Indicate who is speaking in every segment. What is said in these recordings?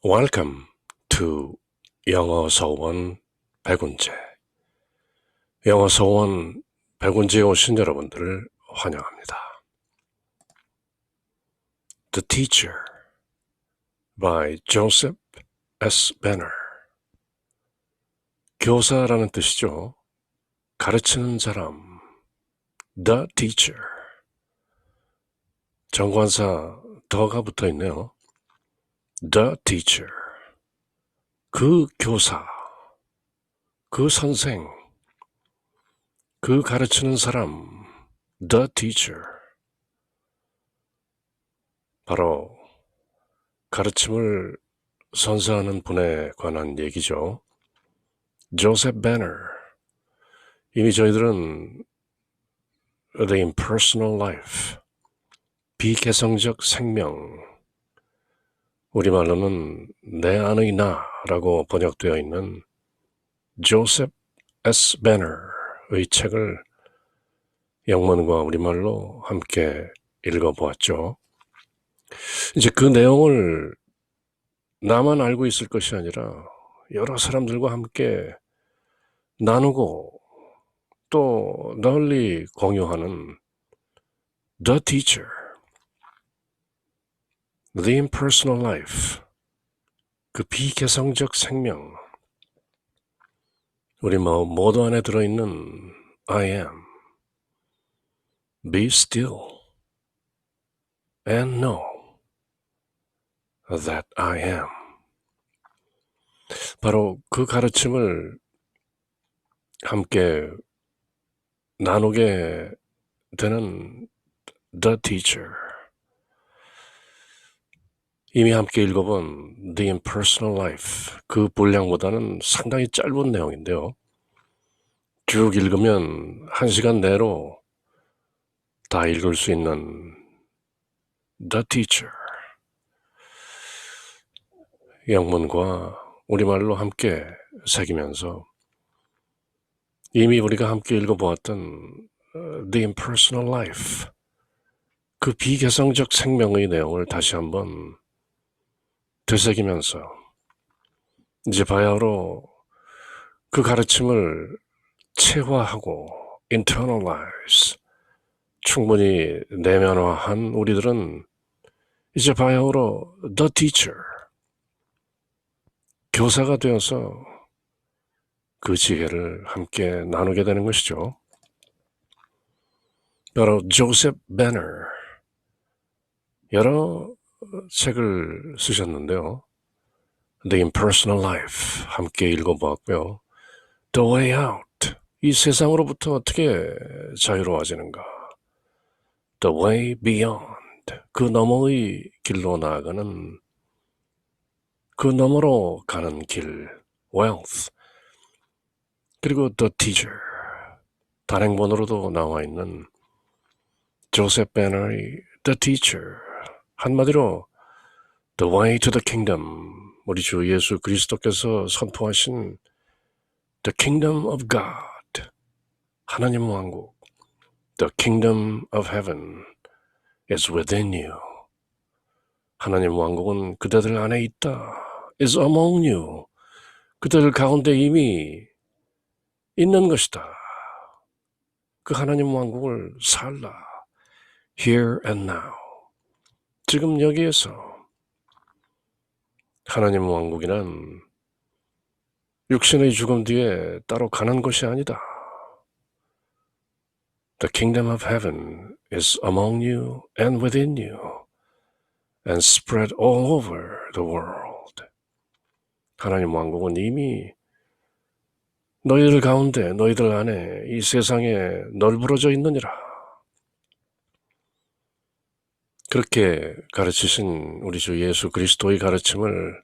Speaker 1: Welcome to 영어 서원 100운제. 영어 서원 100운제에 오신 여러분들을 환영합니다. The Teacher by Joseph S. Banner. 교사라는 뜻이죠. 가르치는 사람. The Teacher. 정관사 더가 붙어 있네요. The Teacher. 그 교사, 그 선생, 그 가르치는 사람, The Teacher. 바로 가르침을 선사하는 분에 관한 얘기죠. 조셉 베너. 이미 저희들은 The Impersonal Life, 비개성적 생명, 우리말로는 내 안의 나라고 번역되어 있는 조셉 S. 베너의 책을 영문과 우리말로 함께 읽어보았죠. 이제 그 내용을 나만 알고 있을 것이 아니라 여러 사람들과 함께 나누고 또 널리 공유하는 The Teacher, The Impersonal Life, 그 비개성적 생명, 우리 모두 안에 들어있는 I am, Be still and know that I am. 바로 그 가르침을 함께 나누게 되는 The Teacher. 이미 함께 읽어본 The Impersonal Life, 그 분량보다는 상당히 짧은 내용인데요. 쭉 읽으면 1시간 내로 다 읽을 수 있는 The Teacher. 영문과 우리말로 함께 새기면서 이미 우리가 함께 읽어보았던 The Impersonal Life, 그 비개성적 생명의 내용을 다시 한번 되새기면서 이제 바야흐로 그 가르침을 체화하고 internalize, 충분히 내면화한 우리들은 이제 바야흐로 The Teacher, 교사가 되어서 그 지혜를 함께 나누게 되는 것이죠. 바로 조셉 베너, 여러 책을 쓰셨는데요. The Impersonal Life 함께 읽어보았고요. The Way Out, 이 세상으로부터 어떻게 자유로워지는가. The Way Beyond, 그 너머의 길로 나아가는, 그 너머로 가는 길, Wealth. 그리고 The Teacher, 단행본으로도 나와 있는 조셉 베너의 The Teacher, 한마디로 The Way to the Kingdom, 우리 주 예수 그리스도께서 선포하신 The Kingdom of God, 하나님 왕국, The Kingdom of Heaven is within you. 하나님 왕국은 그대들 안에 있다. is among you. 그대들 가운데 이미 있는 것이다. 그 하나님 왕국을 살라. Here and now. 지금 여기에서. 하나님 왕국이란 육신의 죽음 뒤에 따로 가는 것이 아니다. The kingdom of heaven is among you and within you and spread all over the world. 하나님 왕국은 이미 너희들 가운데, 너희들 안에 이 세상에 널브러져 있느니라. 그렇게 가르치신 우리 주 예수 그리스도의 가르침을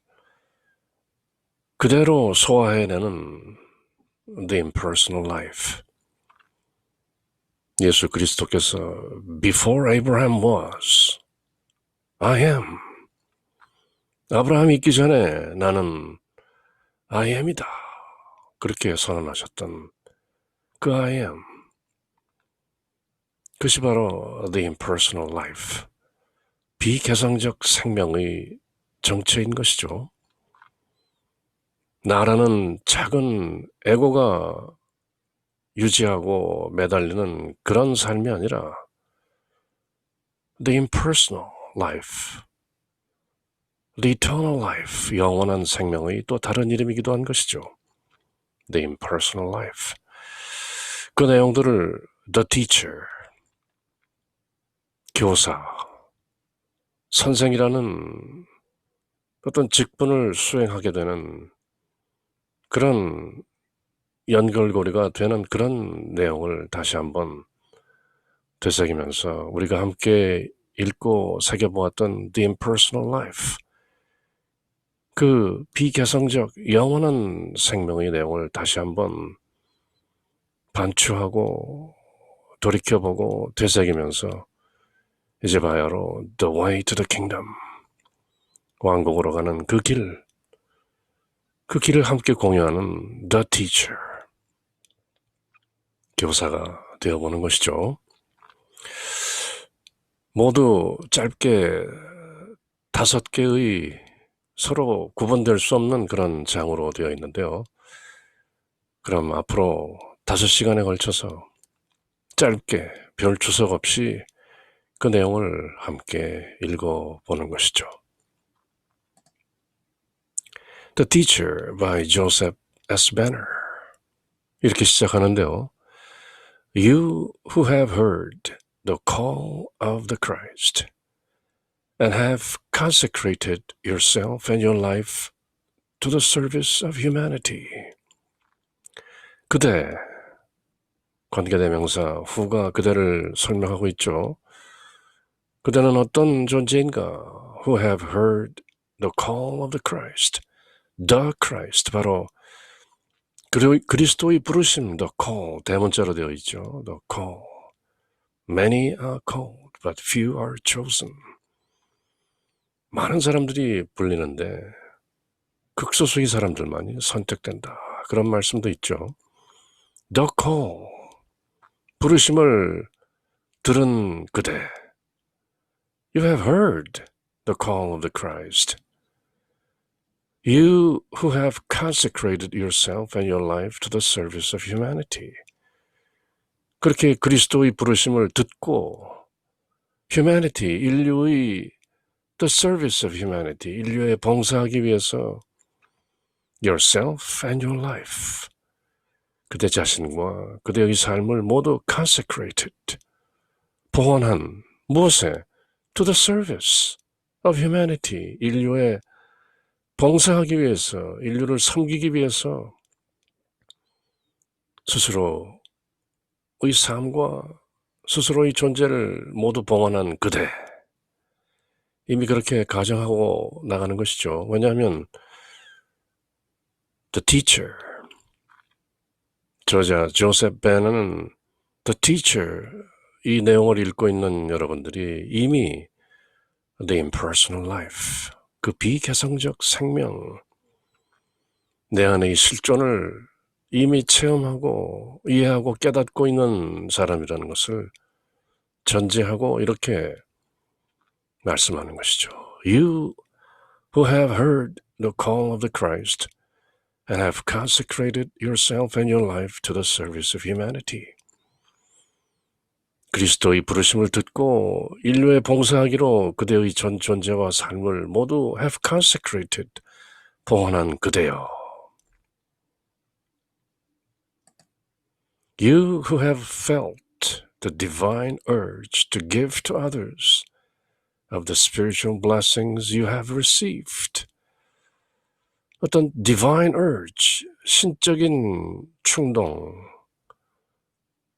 Speaker 1: 그대로 소화해내는 The Impersonal Life. 예수 그리스도께서 Before Abraham was, I am. 아브라함이 있기 전에 나는 I am이다. 그렇게 선언하셨던 그 I am. 그것이 바로 The Impersonal Life, 비개성적 생명의 정체인 것이죠. 나라는 작은 에고가 유지하고 매달리는 그런 삶이 아니라 the impersonal life, the eternal life, 영원한 생명의 또 다른 이름이기도 한 것이죠. The impersonal life. 그 내용들을 the teacher, 교사, 선생이라는 어떤 직분을 수행하게 되는 그런 연결고리가 되는 그런 내용을 다시 한번 되새기면서 우리가 함께 읽고 새겨보았던 The Impersonal Life, 그 비개성적 영원한 생명의 내용을 다시 한번 반추하고 돌이켜보고 되새기면서 이제 바야로 The Way to the Kingdom, 왕국으로 가는 그 길을 함께 공유하는 The Teacher, 교사가 되어보는 것이죠. 모두 짧게 5개의 서로 구분될 수 없는 그런 장으로 되어 있는데요. 그럼 앞으로 5시간에 걸쳐서 짧게 별 주석 없이 그 내용을 함께 읽어보는 것이죠. The Teacher by Joseph S. Banner. 이렇게 시작하는데요. You who have heard the call of the Christ and have consecrated yourself and your life to the service of humanity. 그대, 관계대명사 who가 그대를 설명하고 있죠. 그대는 어떤 존재인가? Who have heard the call of the Christ. The Christ, 바로 그리스도의 부르심, the call, 대문자로 되어 있죠. The call. Many are called, but few are chosen. 많은 사람들이 불리는데 극소수의 사람들만이 선택된다. 그런 말씀도 있죠. The call, 부르심을 들은 그대. You have heard the call of the Christ. You who have consecrated yourself and your life to the service of humanity. 그렇게 그리스도의 부르심을 듣고 humanity, 인류의 the service of humanity, 인류에 봉사하기 위해서 yourself and your life, 그대 자신과 그대의 삶을 모두 consecrated, 봉헌한 무엇에? To the service of humanity, 인류에 봉사하기 위해서, 인류를 섬기기 위해서 스스로의 삶과 스스로의 존재를 모두 봉헌한 그대. 이미 그렇게 가정하고 나가는 것이죠. 왜냐하면 The Teacher, 저자 조셉 베너는 The Teacher, 이 내용을 읽고 있는 여러분들이 이미 The Impersonal Life, 그 비개성적 생명, 내 안의 실존을 이미 체험하고 이해하고 깨닫고 있는 사람이라는 것을 전제하고 이렇게 말씀하는 것이죠. You who have heard the call of the Christ and have consecrated yourself and your life to the service of humanity. 그리스도의 부르심을 듣고 인류에 봉사하기로 그대의 전 존재와 삶을 모두 have consecrated, 봉헌한 그대여. You who have felt the divine urge to give to others of the spiritual blessings you have received. 어떤 divine urge, 신적인 충동,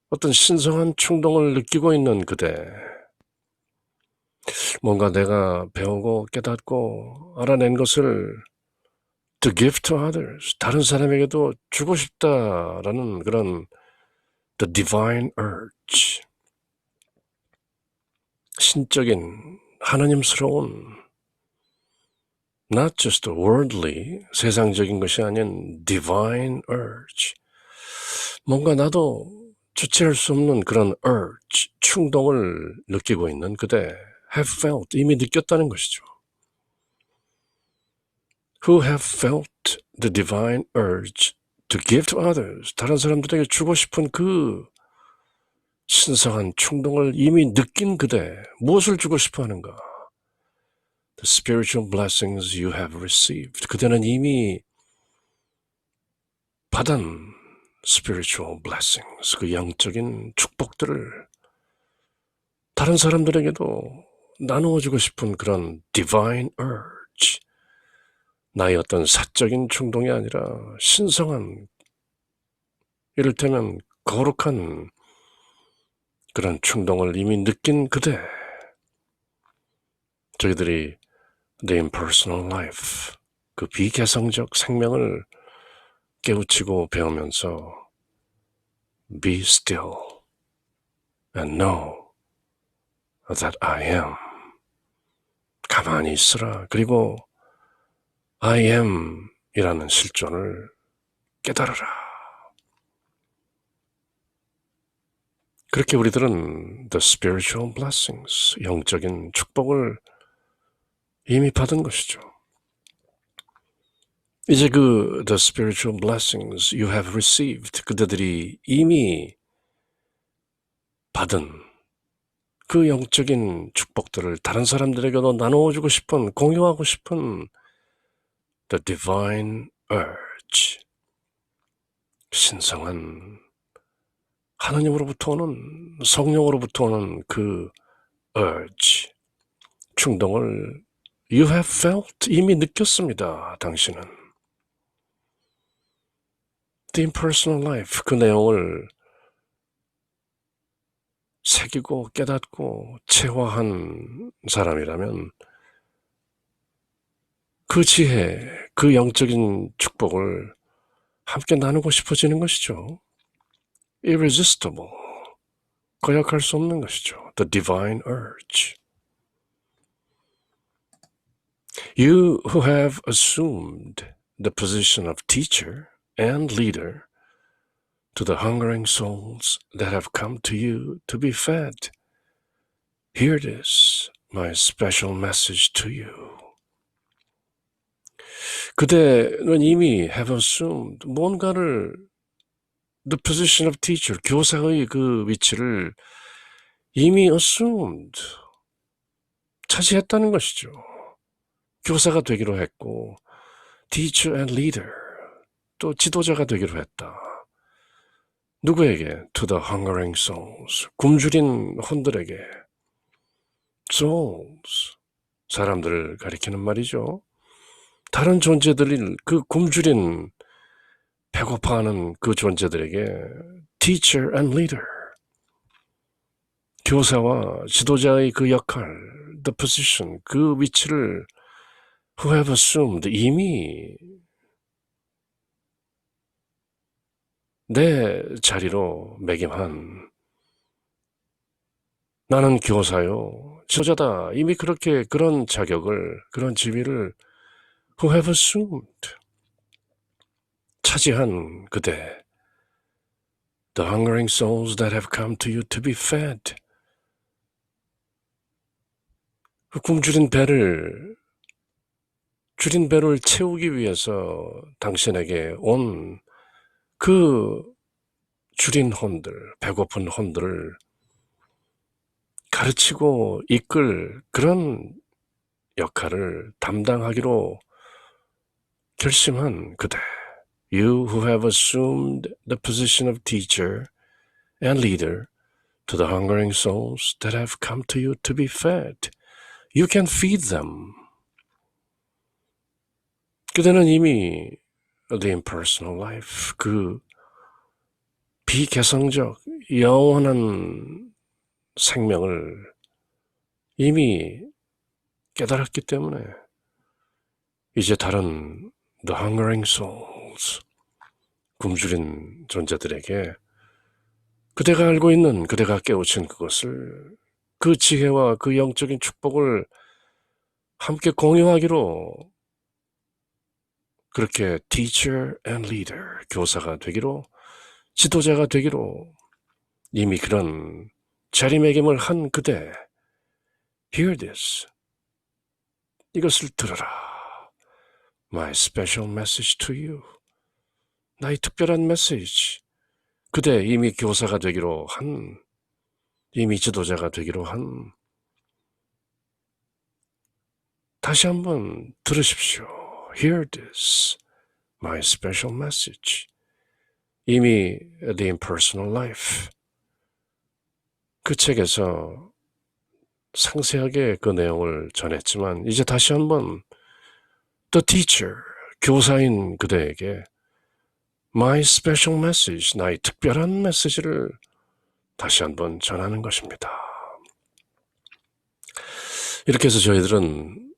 Speaker 1: 어떤 신성한 충동을 느끼고 있는 그대. 뭔가 내가 배우고 깨닫고 알아낸 것을 to give to others, 다른 사람에게도 주고 싶다라는 그런 the divine urge, 신적인 하나님스러운 not just worldly, 세상적인 것이 아닌 divine urge, 뭔가 나도 주체할 수 없는 그런 urge, 충동을 느끼고 있는 그대, have felt, 이미 느꼈다는 것이죠. Who have felt the divine urge to give to others, 다른 사람들에게 주고 싶은 그 신성한 충동을 이미 느낀 그대, 무엇을 주고 싶어 하는가? The spiritual blessings you have received. 그대는 이미 받은 spiritual blessings, 그 영적인 축복들을 다른 사람들에게도 나누어주고 싶은 그런 divine urge, 나의 어떤 사적인 충동이 아니라 신성한, 이를테면 거룩한 그런 충동을 이미 느낀 그대, 저희들이 the impersonal life, 그 비개성적 생명을 깨우치고 배우면서 be still and know that I am, 가만히 있으라. 그리고 I am 이라는 실존을 깨달으라. 그렇게 우리들은 the spiritual blessings, 영적인 축복을 이미 받은 것이죠. 이제 그 the spiritual blessings you have received, 그대들이 이미 받은 그 영적인 축복들을 다른 사람들에게도 나누어주고 싶은, 공유하고 싶은 the divine urge, 신성한 하나님으로부터 오는, 성령으로부터 오는 그 urge, 충동을 you have felt, 이미 느꼈습니다. 당신은. The impersonal life, 그 내용을 새기고 깨닫고 체화한 사람이라면 그 지혜, 그 영적인 축복을 함께 나누고 싶어지는 것이죠. Irresistible, 거역할 수 없는 것이죠. The divine urge. You who have assumed the position of teacher and leader to the hungering souls that have come to you to be fed, hear this, my special message to you. 그대는 이미 have assumed, 뭔가를 the position of teacher, 교사의 그 위치를 이미 assumed, 차지했다는 것이죠. 교사가 되기로 했고 teacher and leader, 또 지도자가 되기로 했다. 누구에게? To the hungering souls, 굶주린 혼들에게. souls, 사람들을 가리키는 말이죠. 다른 존재들이 그 굶주린, 배고파하는 그 존재들에게 teacher and leader, 교사와 지도자의 그 역할, the position, 그 위치를 who have assumed, 이미 내 자리로 매김한, 나는 교사요, 지도자다, 이미 그렇게 그런 자격을, 그런 지위를 who have assumed, 차지한 그대, the hungering souls that have come to you to be fed, 그 굶주린 배를, 줄인 배를 채우기 위해서 당신에게 온 그 줄인 혼들, 배고픈 혼들을 가르치고 이끌 그런 역할을 담당하기로 결심한 그대. You who have assumed the position of teacher and leader to the hungering souls that have come to you to be fed, you can feed them. 그대는 이미 the impersonal life, 그 비개성적 영원한 생명을 이미 깨달았기 때문에 이제 다른 the hungering souls, 굶주린 존재들에게 그대가 알고 있는, 그대가 깨우친 그것을, 그 지혜와 그 영적인 축복을 함께 공유하기로, 그렇게 teacher and leader, 교사가 되기로, 지도자가 되기로 이미 그런 자리매김을 한 그대, hear this, 이것을 들어라. my special message to you. 나의 특별한 메시지. 그대 이미 교사가 되기로 한, 이미 지도자가 되기로 한, 다시 한번 들으십시오. Hear this, my special message. 이미 The Impersonal Life. 그 책에서 상세하게 그 내용을 전했지만 이제 다시 한번 The Teacher, 교사인 그대에게 My Special Message, 나의 특별한 메시지를 다시 한번 전하는 것입니다. 이렇게 해서 저희들은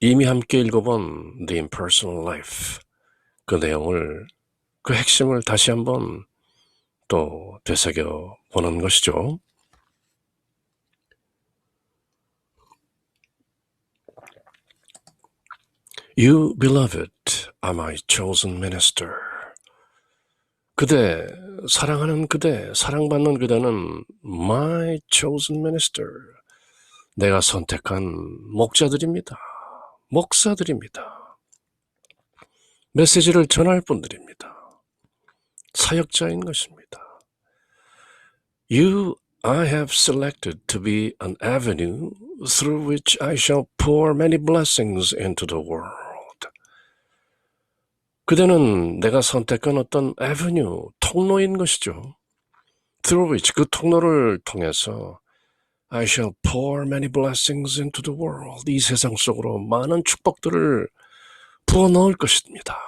Speaker 1: 이미 함께 읽어본 The Impersonal Life, 그 내용을, 그 핵심을 다시 한번 또 되새겨 보는 것이죠. You, beloved, are my chosen minister. 그대, 사랑하는 그대, 사랑받는 그대는 my chosen minister. 내가 선택한 목자들입니다. 목사들입니다. 메시지를 전할 분들입니다. 사역자인 것입니다. You, I have selected to be an avenue through which I shall pour many blessings into the world. 그대는 내가 선택한 어떤 avenue, 통로인 것이죠. Through which, 그 통로를 통해서 I shall pour many blessings into the world. 이 세상 속으로 많은 축복들을 부어 넣을 것입니다.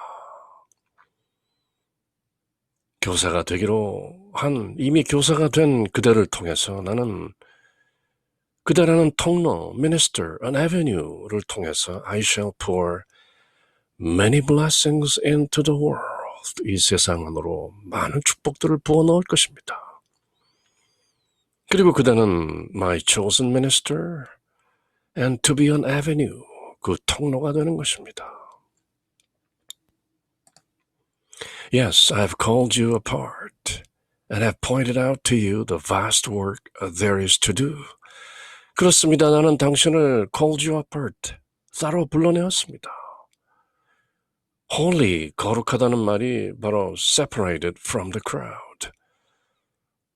Speaker 1: 교사가 되기로 한, 이미 교사가 된 그대를 통해서 나는 그대라는 통로, minister, an avenue를 통해서 I shall pour many blessings into the world. 이 세상 안으로 많은 축복들을 부어 넣을 것입니다. 그리고 그대는 my chosen minister and to be an avenue, 그 통로가 되는 것입니다. Yes, I have called you apart and have pointed out to you the vast work there is to do. 그렇습니다. 나는 당신을 called you apart, 따로 불러내었습니다. Holy, 거룩하다는 말이 바로 separated from the crowd.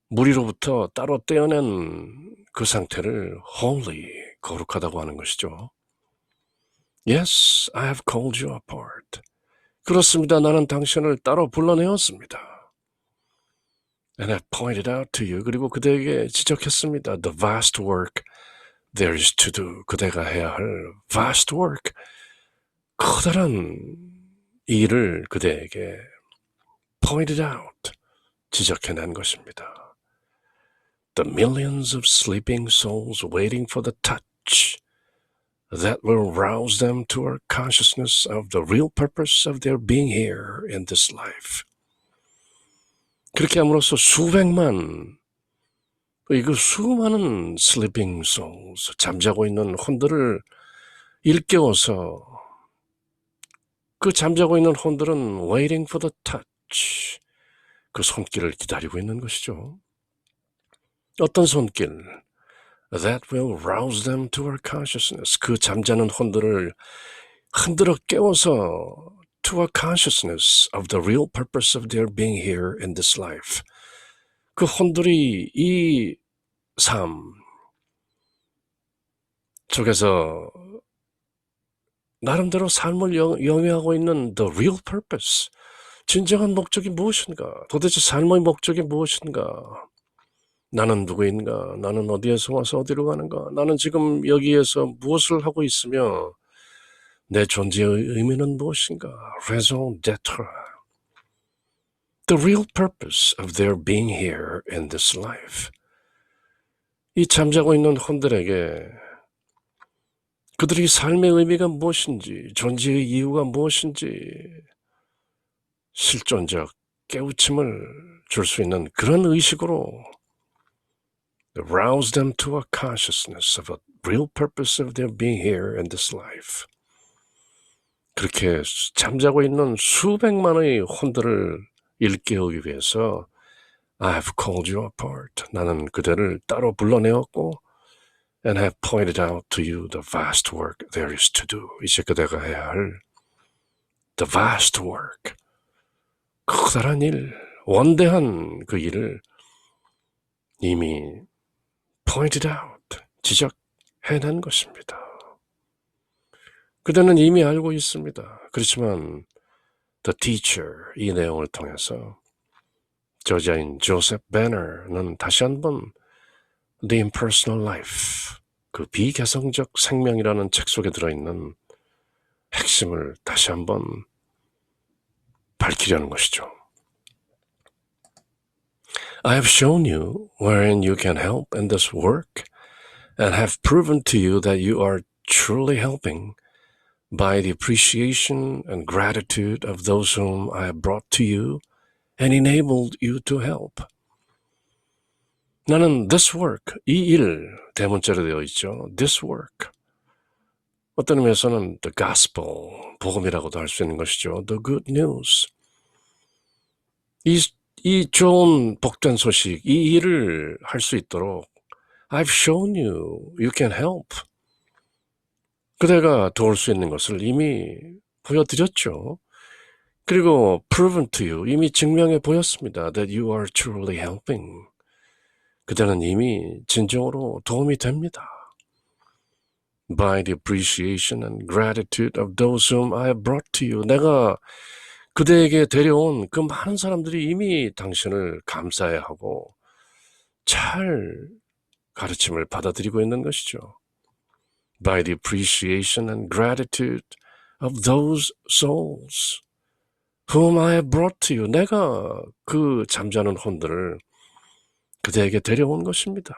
Speaker 1: 무리로부터 따로 떼어낸 그 상태를 holy, 거룩하다고 하는 것이죠. Yes, I have called you apart. 그렇습니다. 나는 당신을 따로 불러내었습니다. And I pointed out to you. 그리고 그대에게 지적했습니다. The vast work there is to do. 그대가 해야 할 vast work. 커다란 일을 그대에게 pointed out. 지적해낸 것입니다. The millions of sleeping souls waiting for the touch that will rouse them to a consciousness of the real purpose of their being here in this life. 그렇게 함으로써 수많은 sleeping souls, 잠자고 있는 혼들을 일깨워서 그 잠자고 있는 혼들은 waiting for the touch, 그 손길을 기다리고 있는 것이죠. 어떤 손길? That will rouse them to our consciousness. 그 잠자는 혼들을 흔들어 깨워서 to a consciousness of the real purpose of their being here in this life. 그 혼들이 이 삶 속에서 나름대로 삶을 영위하고 있는 the real purpose. 진정한 목적이 무엇인가? 도대체 삶의 목적이 무엇인가? 나는 누구인가? 나는 어디에서 와서 어디로 가는가? 나는 지금 여기에서 무엇을 하고 있으며 내 존재의 의미는 무엇인가? Raison d'être. The real purpose of their being here in this life. 이 잠자고 있는 혼들에게 그들이 삶의 의미가 무엇인지, 존재의 이유가 무엇인지 실존적 깨우침을 줄 수 있는 그런 의식으로 rouse them to a consciousness of a real purpose of their being here in this life. 그렇게 잠자고 있는 수백만의 혼들을 일깨우기 위해서 I have called you apart. 나는 그대를 따로 불러내었고 and have pointed out to you the vast work there is to do. 이제 그대가 해야 할 the vast work, 커다란 일, 원대한 그 일을 이미 pointed out, 지적해낸 것입니다. 그대는 이미 알고 있습니다. 그렇지만 The Teacher, 이 내용을 통해서 저자인 조셉 베너는 다시 한번 The Impersonal Life, 그 비개성적 생명이라는 책 속에 들어있는 핵심을 다시 한번 밝히려는 것이죠. I have shown you wherein you can help in this work and have proven to you that you are truly helping by the appreciation and gratitude of those whom I have brought to you and enabled you to help. 나는 this work, 이 일, 대문자로 되어 있죠. This work. 어떤 의미에서는 the gospel, 복음이라고도 할 수 있는 것이죠. The good news. 이 좋은 복된 소식, 이 일을 할 수 있도록 I've shown you, you can help. 그대가 도울 수 있는 것을 이미 보여드렸죠. 그리고 proven to you, 이미 증명해 보였습니다. That you are truly helping. 그대는 이미 진정으로 도움이 됩니다. By the appreciation and gratitude of those whom I have brought to you. 내가 그대에게 데려온 그 많은 사람들이 이미 당신을 감사해 하고 잘 가르침을 받아들이고 있는 것이죠. By the appreciation and gratitude of those souls whom I have brought to you. 내가 그 잠자는 혼들을 그대에게 데려온 것입니다.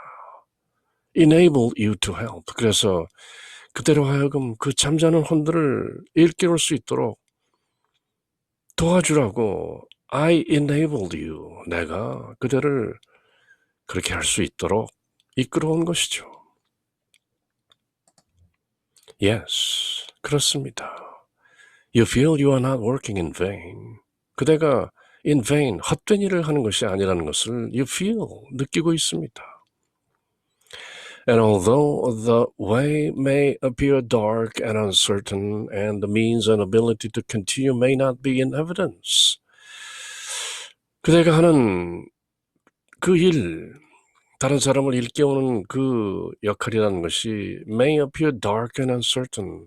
Speaker 1: Enable you to help. 그래서 그대로 하여금 그 잠자는 혼들을 일깨울 수 있도록 도와주라고 I enabled you. 내가 그대를 그렇게 할 수 있도록 이끌어온 것이죠. Yes, 그렇습니다. You feel you are not working in vain. 그대가 in vain, 헛된 일을 하는 것이 아니라는 것을 you feel, 느끼고 있습니다. And although the way may appear dark and uncertain and the means and ability to continue may not be in evidence. 그대가 하는 그 일, 다른 사람을 일깨우는 그 역할이라는 것이 may appear dark and uncertain.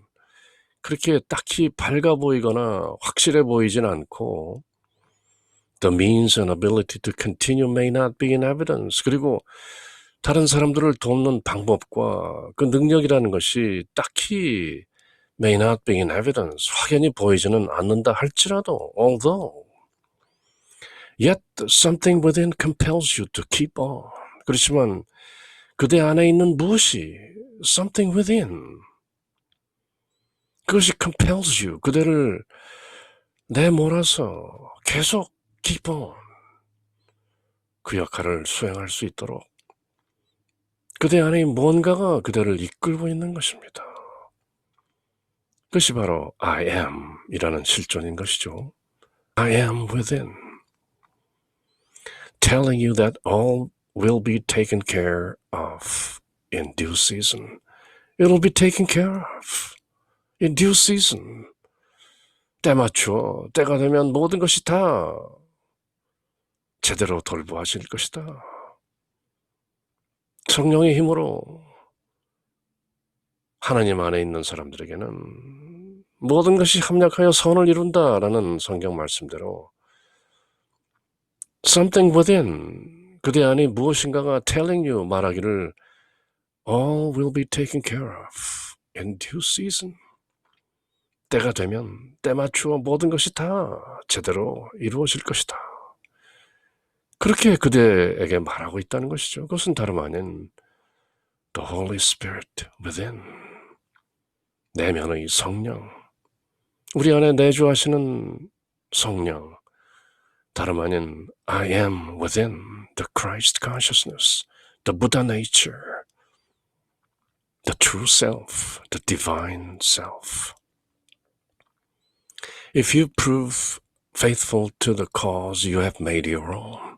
Speaker 1: 그렇게 딱히 밝아 보이거나 확실해 보이진 않고 the means and ability to continue may not be in evidence. 그리고 다른 사람들을 돕는 방법과 그 능력이라는 것이 딱히 may not be in evidence, 확연히 보이지는 않는다 할지라도 although yet something within compels you to keep on. 그렇지만 그대 안에 있는 무엇이 something within 그것이 compels you, 그대를 내몰아서 계속 keep on 그 역할을 수행할 수 있도록 그대 안에 뭔가가 그대를 이끌고 있는 것입니다. 그것이 바로 I am 이라는 실존인 것이죠. I am within. Telling you that all will be taken care of in due season. It'll be taken care of in due season. 때 맞춰 때가 되면 모든 것이 다 제대로 돌보아질 것이다. 성령의 힘으로 하나님 안에 있는 사람들에게는 모든 것이 합력하여 선을 이룬다라는 성경 말씀대로 something within, 그대 안에 무엇인가가 telling you, 말하기를 all will be taken care of in due season. 때가 되면 때 맞추어 모든 것이 다 제대로 이루어질 것이다. 그렇게 그대에게 말하고 있다는 것이죠. 그것은 다름 아닌 the Holy Spirit within, 내면의 성령, 우리 안에 내주하시는 성령, 다름 아닌 I am within the Christ consciousness, the Buddha nature, the true self, the divine self. If you prove faithful to the cause you have made your own,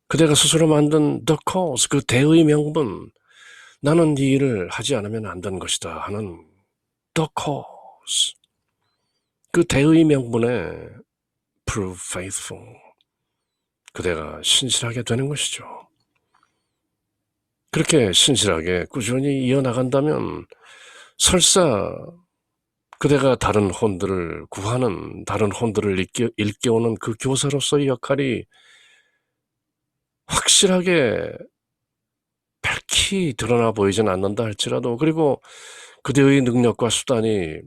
Speaker 1: 그대가 스스로 만든 the cause, 그 대의 명분, 나는 이 일을 하지 않으면 안 되는 것이다 하는 the cause, 그 대의 명분에 prove faithful. 그대가 신실하게 되는 것이죠. 그렇게 신실하게 꾸준히 이어나간다면 설사 그대가 다른 혼들을 구하는, 다른 혼들을 일깨우는 그 교사로서의 역할이 확실하게 밝히 드러나 보이진 않는다 할지라도, 그리고 그대의 능력과 수단이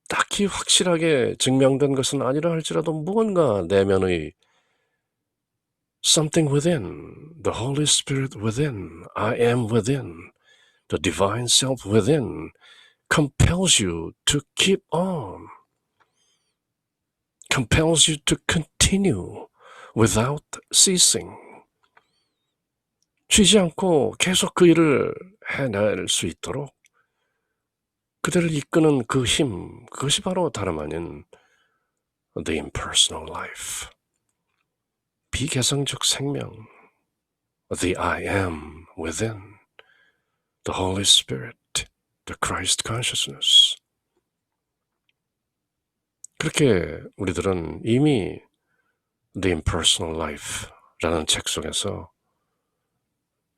Speaker 1: 딱히 확실하게 증명된 것은 아니라 할지라도 무언가 내면의 something within, the Holy Spirit within, I am within, the divine self within compels you to keep on, compels you to continue without ceasing. 쉬지 않고 계속 그 일을 해낼 수 있도록 그들을 이끄는 그 힘, 그것이 바로 다름 아닌 the impersonal life, 비개성적 생명, the I am within, the Holy Spirit, the Christ consciousness. 그렇게 우리들은 이미 The Impersonal Life라는 책 속에서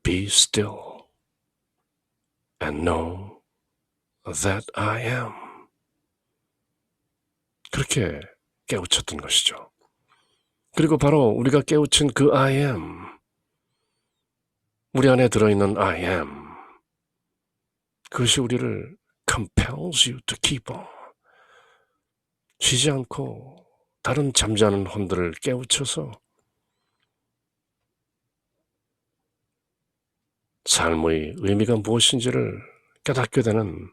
Speaker 1: Be still and know that I am, 그렇게 깨우쳤던 것이죠. 그리고 바로 우리가 깨우친 그 I am, 우리 안에 들어있는 I am, 그것이 우리를 compels you to keep on, 쉬지 않고 다른 잠자는 혼들을 깨우쳐서 삶의 의미가 무엇인지를 깨닫게 되는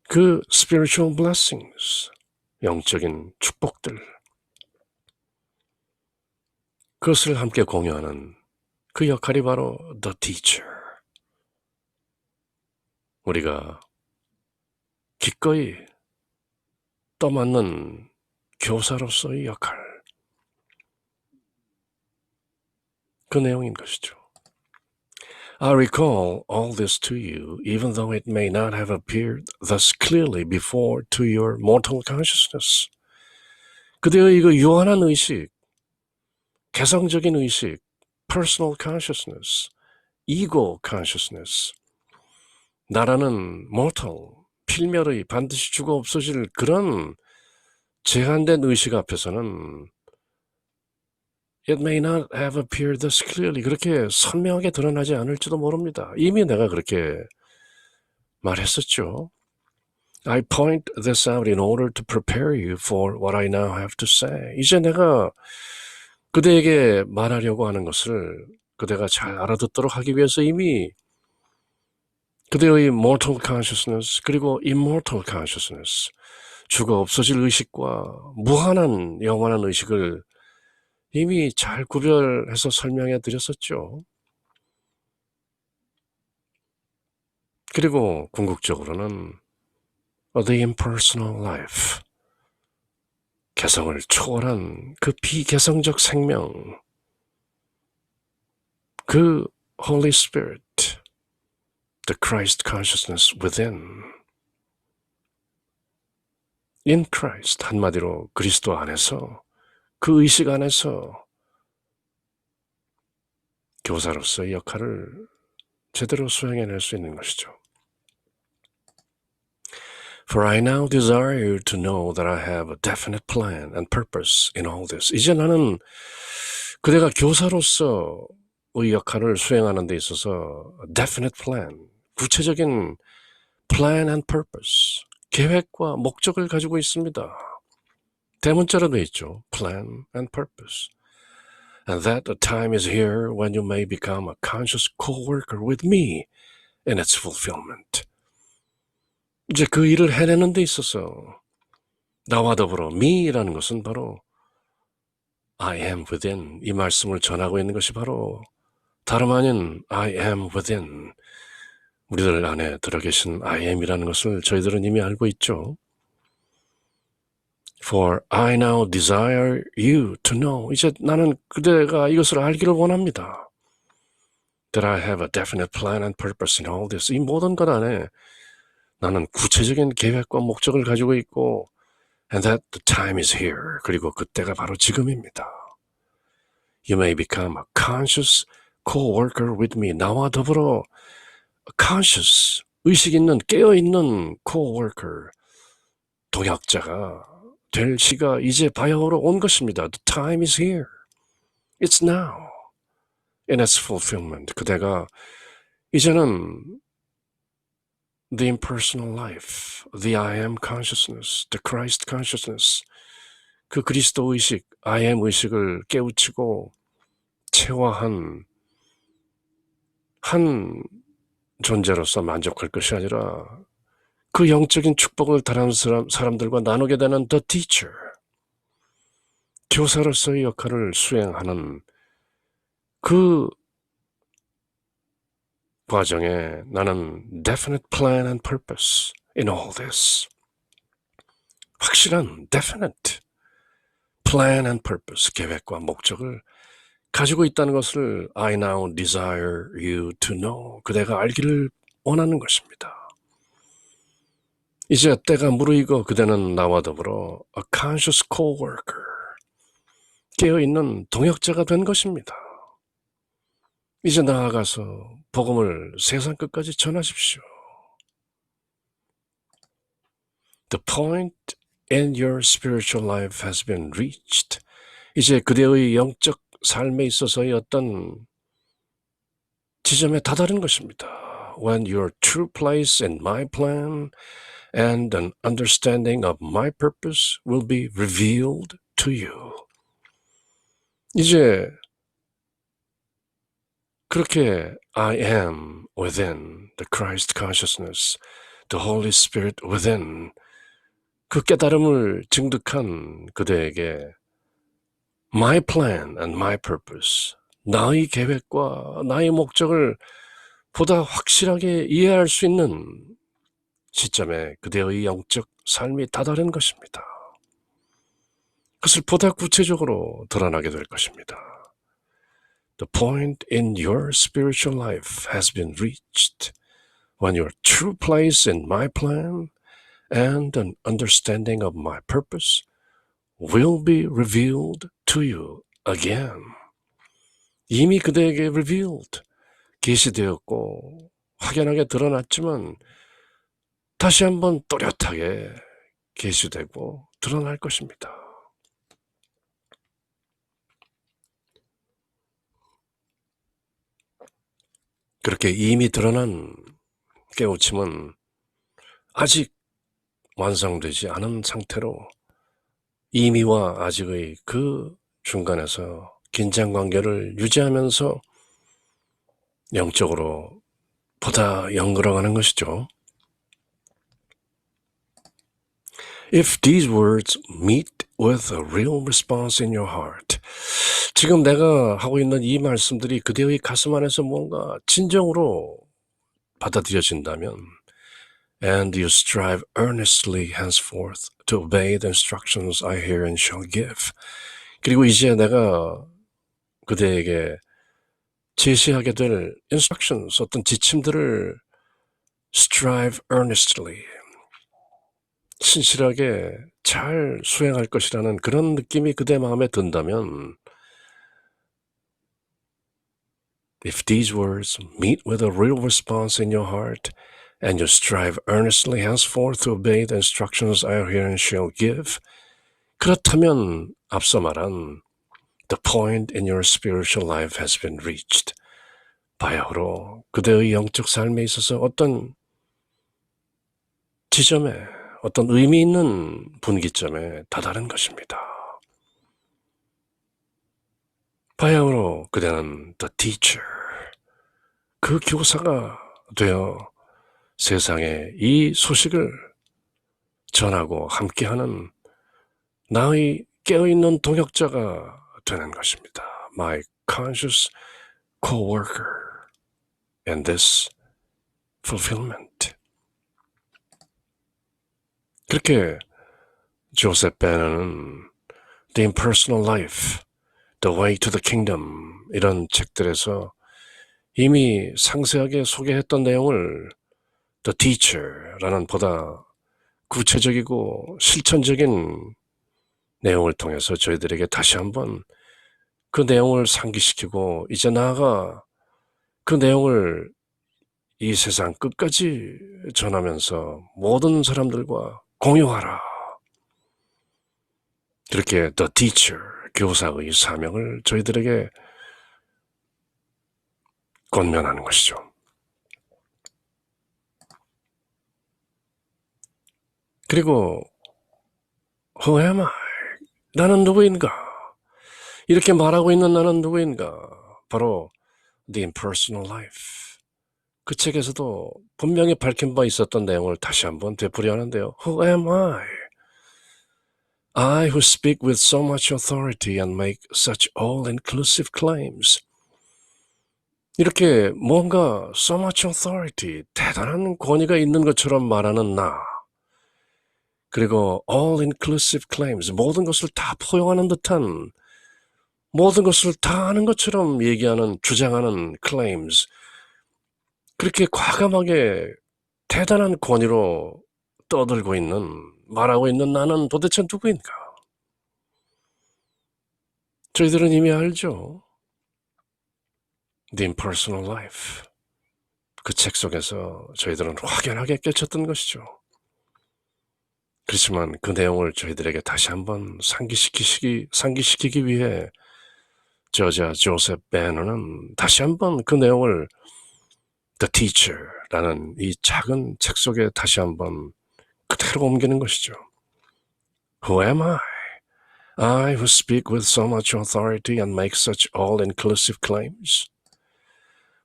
Speaker 1: 그 spiritual blessings, 영적인 축복들, 그것을 함께 공유하는 그 역할이 바로 the teacher, 우리가 기꺼이 떠맡는 교사로서의 역할, 그 내용인 것이죠. I recall all this to you, even though it may not have appeared thus clearly before to your mortal consciousness. 그대의 그 유한한 의식, 개성적인 의식, personal consciousness, ego consciousness, 나라는 mortal, 필멸의 반드시 죽어 없어질 그런 제한된 의식 앞에서는 It may not have appeared thus clearly, 그렇게 선명하게 드러나지 않을지도 모릅니다. 이미 내가 그렇게 말했었죠. I point this out in order to prepare you for what I now have to say. 이제 내가 그대에게 말하려고 하는 것을 그대가 잘 알아듣도록 하기 위해서 이미 그대의 mortal consciousness 그리고 immortal consciousness, 죽어 없어질 의식과 무한한 영원한 의식을 이미 잘 구별해서 설명해 드렸었죠. 그리고 궁극적으로는 the impersonal life, 개성을 초월한 그 비개성적 생명, 그 Holy Spirit, the Christ consciousness within, in Christ, 한마디로 그리스도 안에서, 그 의식 안에서 교사로서의 역할을 제대로 수행해낼 수 있는 것이죠. For I now desire you to know that I have a definite plan and purpose in all this. 이제 나는 그대가 교사로서의 역할을 수행하는 데 있어서 definite plan, 구체적인 plan and purpose, 계획과 목적을 가지고 있습니다. 대문자로 되어 있죠. plan and purpose. And that a time is here when you may become a conscious co-worker with me in its fulfillment. 이제 그 일을 해내는 데 있어서 나와 더불어 me라는 것은 바로 I am within, 이 말씀을 전하고 있는 것이 바로 다름 아닌 I am within, 우리들 안에 들어계신 I am이라는 것을 저희들은 이미 알고 있죠. For I now desire you to know, 이제 나는 그대가 이것을 알기를 원합니다. That I have a definite plan and purpose in all this, 이 모든 것 안에 나는 구체적인 계획과 목적을 가지고 있고 And that the time is here. 그리고 그때가 바로 지금입니다. You may become a conscious co-worker with me. 나와 더불어 conscious, 의식 있는, 깨어있는 co-worker, 동역자가 될 시가 이제 바야흐로 온 것입니다. The time is here. It's now. In its fulfillment. 그대가 이제는 the impersonal life, the I am consciousness, the Christ consciousness, 그 그리스도 의식, I am 의식을 깨우치고 체화한 한 존재로서 만족할 것이 아니라 그 영적인 축복을 다른 사람들과 나누게 되는 the teacher, 교사로서의 역할을 수행하는 그 과정에 나는 definite plan and purpose in all this. 확실한 definite plan and purpose, 계획과 목적을 가지고 있다는 것을 I now desire you to know. 그대가 알기를 원하는 것입니다. 이제 때가 무르익어 그대는 나와 더불어 a conscious co-worker, 깨어있는 동역자가 된 것입니다. 이제 나아가서 복음을 세상 끝까지 전하십시오. The point in your spiritual life has been reached. 이제 그대의 영적 삶에 있어서의 어떤 지점에 다다른 것입니다. When your true place in my plan and an understanding of my purpose will be revealed to you. 이제 그렇게 I am within the Christ consciousness, the Holy Spirit within, 그 깨달음을 증득한 그대에게 my plan and my purpose, 나의 계획과 나의 목적을 보다 확실하게 이해할 수 있는 시점에 그대의 영적 삶이 다다른 것입니다. 그것을 보다 구체적으로 드러나게 될 것입니다. The point in your spiritual life has been reached when your true place in my plan and an understanding of my purpose will be revealed to you again. 이미 그대에게 revealed, 계시되었고 확연하게 드러났지만 다시 한번 또렷하게 계시되고 드러날 것입니다. 그렇게 이미 드러난 깨우침은 아직 완성되지 않은 상태로 이미와 아직의 그 중간에서 긴장관계를 유지하면서 영적으로 보다 연결어가는 것이죠. If these words meet with a real response in your heart, 지금 내가 하고 있는 이 말씀들이 그대의 가슴 안에서 뭔가 진정으로 받아들여진다면 and you strive earnestly henceforth to obey the instructions I hear and shall give. 그리고 이제 내가 그대에게 제시하게 될 instructions, 어떤 지침들을 strive earnestly, 신실하게 잘 수행할 것이라는 그런 느낌이 그대 마음에 든다면 If these words meet with a real response in your heart and you strive earnestly henceforth to obey the instructions I hear and shall give, 그렇다면 앞서 말한 The point in your spiritual life has been reached. 바야흐로 그대의 영적 삶에 있어서 어떤 지점에, 어떤 의미 있는 분기점에 다다른 것입니다. 바야흐로 그대는 the teacher, 그 교사가 되어 세상에 이 소식을 전하고 함께하는 나의 깨어있는 동역자가 되는 것입니다. My conscious co-worker in this fulfillment. 그렇게 조셉 배너는 The Impersonal Life, The Way to the Kingdom 이런 책들에서 이미 상세하게 소개했던 내용을 The Teacher라는 보다 구체적이고 실천적인 내용을 통해서 저희들에게 다시 한번 그 내용을 상기시키고 이제 나아가 그 내용을 이 세상 끝까지 전하면서 모든 사람들과 공유하라. 그렇게 The Teacher, 교사의 사명을 저희들에게 권면하는 것이죠. 그리고 Who am I? 나는 누구인가? 이렇게 말하고 있는 나는 누구인가? 바로 The Impersonal Life. 그 책에서도 분명히 밝힌 바 있었던 내용을 다시 한번 되풀이 하는데요. Who am I? I who speak with so much authority and make such all-inclusive claims. 이렇게 뭔가 so much authority, 대단한 권위가 있는 것처럼 말하는 나. 그리고 all-inclusive claims, 모든 것을 다 포용하는 듯한, 모든 것을 다 아는 것처럼 얘기하는, 주장하는 claims. 그렇게 과감하게 대단한 권위로 떠들고 있는, 말하고 있는 나는 도대체 누구인가? 저희들은 이미 알죠. The Impersonal Life. 그 책 속에서 저희들은 확연하게 깨쳤던 것이죠. 그렇지만 그 내용을 저희들에게 다시 한번 상기시키기 위해 저자 조셉 배너는 다시 한번 그 내용을 The Teacher라는 이 작은 책 속에 다시 한번 그대로 옮기는 것이죠. Who am I? I who speak with so much authority and make such all-inclusive claims.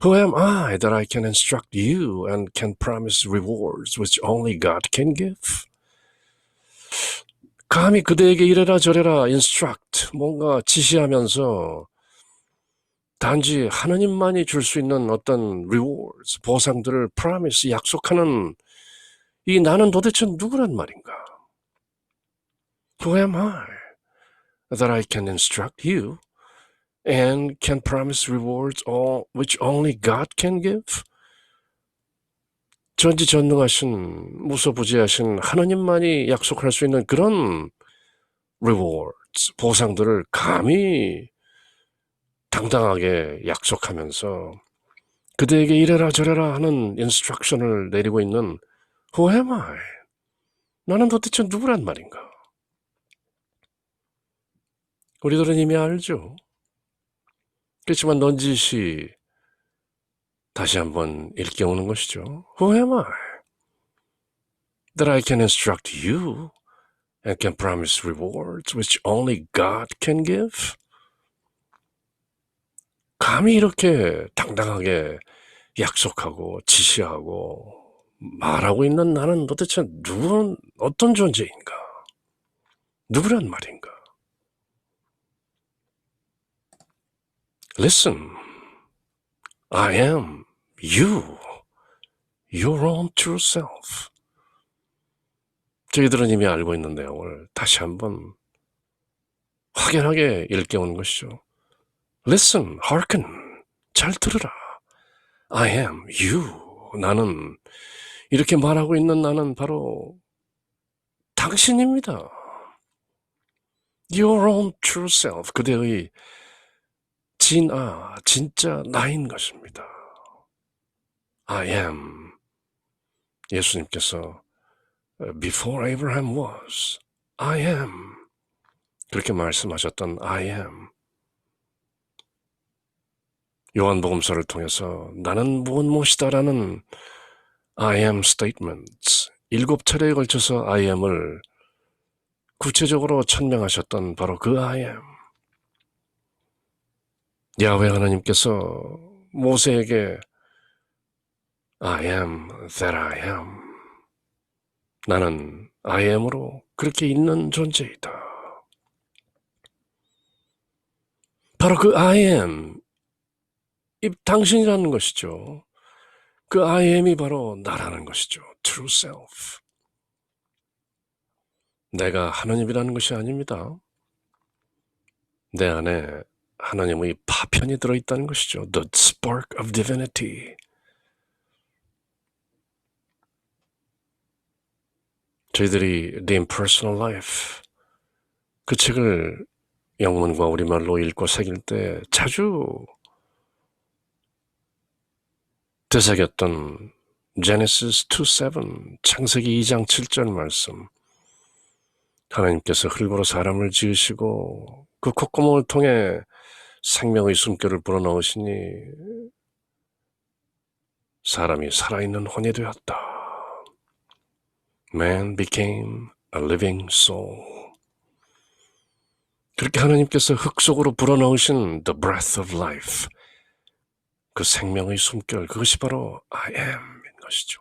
Speaker 1: Who am I that I can instruct you and can promise rewards which only God can give? 감히 그대에게 이래라 저래라 instruct, 뭔가 지시하면서 단지 하느님만이 줄 수 있는 어떤 rewards, 보상들을 promise, 약속하는 이 나는 도대체 누구란 말인가? Who am I that I can instruct you and can promise rewards which only God can give? 전지전능하신 무소부지하신 하느님만이 약속할 수 있는 그런 rewards, 보상들을 감히 당당하게 약속하면서 그대에게 이래라 저래라 하는 인스트럭션을 내리고 있는 Who am I? 나는 도대체 누구란 말인가? 우리들은 이미 알죠. 그렇지만 넌지시 다시 한번 일깨우는 것이죠. Who am I? That I can instruct you and can promise rewards which only God can give? 감히 이렇게 당당하게 약속하고 지시하고 말하고 있는 나는 도대체 어떤 존재인가? 누구란 말인가? Listen, I am you, your own true self. 저희들은 이미 알고 있는 내용을 다시 한번 확연하게 일깨우는 것이죠. Listen, hearken, 잘 들으라. I am you, 나는 이렇게 말하고 있는 나는 바로 당신입니다. Your own true self, 그대의 진짜 나인 것입니다. I am, 예수님께서 Before Abraham was, I am, 그렇게 말씀하셨던 I am. 요한복음서를 통해서 나는 무엇이다라는 I am statements, 7차례에 걸쳐서 I am을 구체적으로 천명하셨던 바로 그 I am. 야훼 하나님께서 모세에게 I am that I am. 나는 I am으로 그렇게 있는 존재이다. 바로 그 I am, 이 당신이라는 것이죠. 그 I am이 바로 나라는 것이죠. True self. 내가 하나님이라는 것이 아닙니다. 내 안에 하나님의 파편이 들어있다는 것이죠. The spark of divinity. 저희들이 The Impersonal Life 그 책을 영문과 우리말로 읽고 새길 때 자주 되새겼던 Genesis 2:7 창세기 2장 7절 말씀, 하나님께서 흙으로 사람을 지으시고 그 콧구멍을 통해 생명의 숨결을 불어넣으시니 사람이 살아있는 혼이 되었다. Man became a living soul. 그렇게 하나님께서 흙 속으로 불어넣으신 the breath of life, 그 생명의 숨결, 그것이 바로 I am인 것이죠.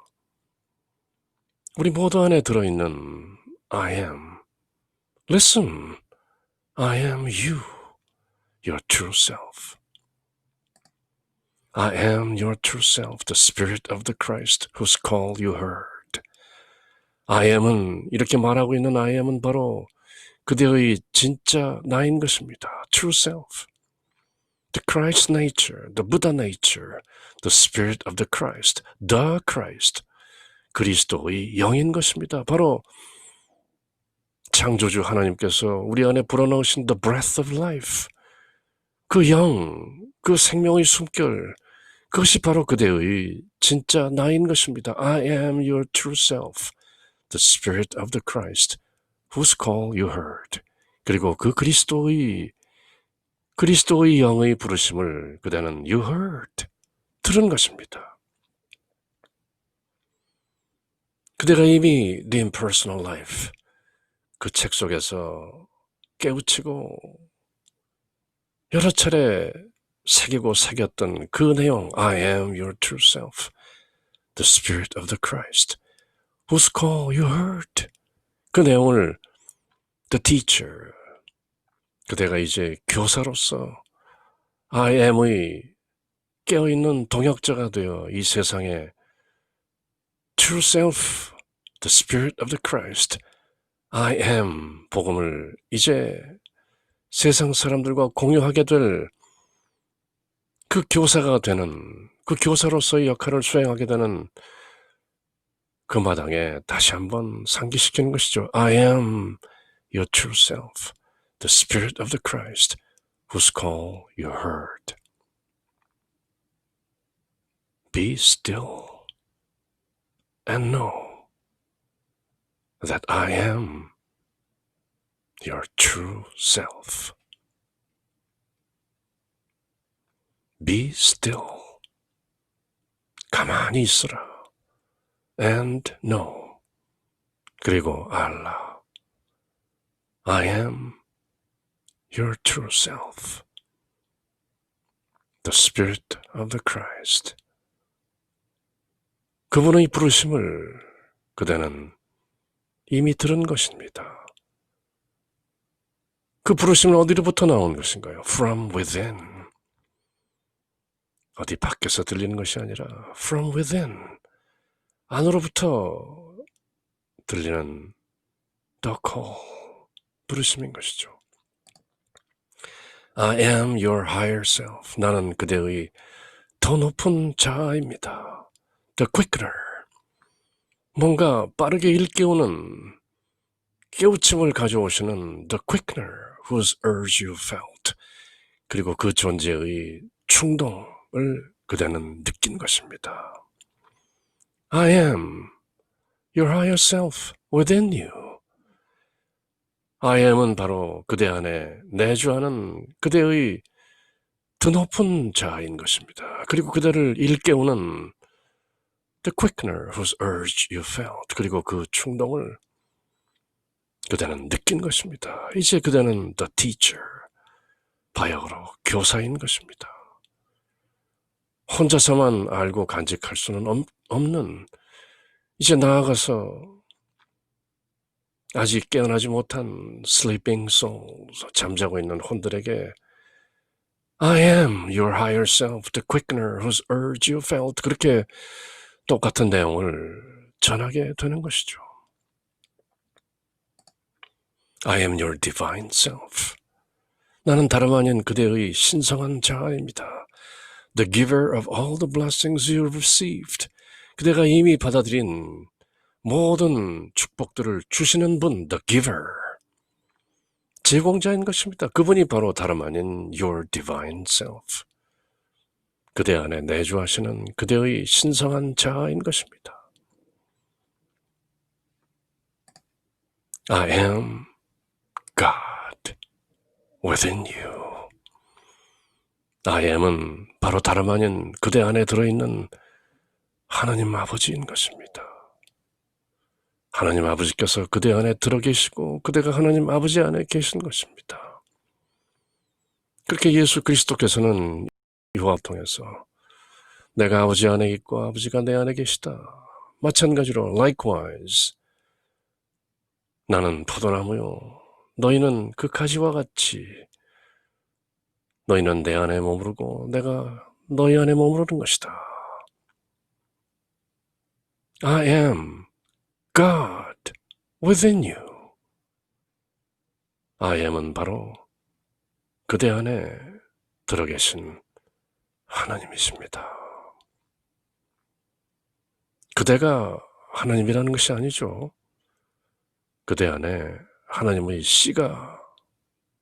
Speaker 1: 우리 모두 안에 들어있는 I am. Listen, I am you, your true self. I am your true self, the Spirit of the Christ, whose call you heard. I am은, 이렇게 말하고 있는 I am은 바로 그대의 진짜 나인 것입니다. True self. The Christ nature, the Buddha nature, the Spirit of the Christ, the Christ. 그리스도의 영인 것입니다. 바로 창조주 하나님께서 우리 안에 불어넣으신 the breath of life. 그 영, 그 생명의 숨결, 그것이 바로 그대의 진짜 나인 것입니다. I am your true self, the Spirit of the Christ, whose call you heard. 그리고 그 그리스도의 영의 부르심을 그대는 you heard, 들은 것입니다. 그대가 이미 The Impersonal Life, 그 책 속에서 깨우치고 여러 차례 새기고 새겼던 그 내용, I am your true self, the Spirit of the Christ, whose call you heard. 그 내용을 the teacher, 그대가 이제 교사로서 I am의 깨어있는 동역자가 되어 이 세상에 true self, the Spirit of the Christ, I am 복음을 이제 세상 사람들과 공유하게 될 그 교사가 되는, 그 교사로서의 역할을 수행하게 되는 그 마당에 다시 한번 상기시키는 것이죠. I am your true self, the Spirit of the Christ, whose call you heard. Be still and know that I am your true self. Be still. 가만히 있으라. And know. 그리고 알라. I am your true self. The Spirit of the Christ. 그분의 부르심을 그대는 이미 들은 것입니다. 그 부르심은 어디로부터 나온 것인가요? From within. 어디 밖에서 들리는 것이 아니라 from within. 안으로부터 들리는 the call. 부르심인 것이죠. I am your higher self. 나는 그대의 더 높은 자아입니다. The quickener. 뭔가 빠르게 일깨우는, 깨우침을 가져오시는 the quickener whose urge you felt. 그리고 그 존재의 충동을 그대는 느낀 것입니다. I am your higher self within you. I am은 바로 그대 안에 내주하는 그대의 더 높은 자아인 것입니다. 그리고 그대를 일깨우는 the quickener whose urge you felt. 그리고 그 충동을 그대는 느낀 것입니다. 이제 그대는 the teacher, 바야흐로 교사인 것입니다. 혼자서만 알고 간직할 수는 없는, 이제 나아가서 아직 깨어나지 못한 sleeping souls, 잠자고 있는 혼들에게 I am your higher self, the quickener whose urge you felt. 그렇게 똑같은 내용을 전하게 되는 것이죠. I am your divine self. 나는 다름 아닌 그대의 신성한 자아입니다. The giver of all the blessings you received. 그대가 이미 받아들인 모든 축복들을 주시는 분, the giver, 제공자인 것입니다. 그분이 바로 다름 아닌 your divine self, 그대 안에 내주하시는 그대의 신성한 자아인 것입니다. I am God within you. I am은 바로 다름 아닌 그대 안에 들어있는 하나님 아버지인 것입니다. 하나님 아버지께서 그대 안에 들어 계시고 그대가 하나님 아버지 안에 계신 것입니다. 그렇게 예수 그리스도께서는 요한을 통해서 내가 아버지 안에 있고 아버지가 내 안에 계시다. 마찬가지로 likewise 나는 포도나무요 너희는 그 가지와 같이 너희는 내 안에 머무르고 내가 너희 안에 머무르는 것이다. I am God within you. I am은 바로 그대 안에 들어 계신 하나님이십니다. 그대가 하나님이라는 것이 아니죠. 그대 안에 하나님의 씨가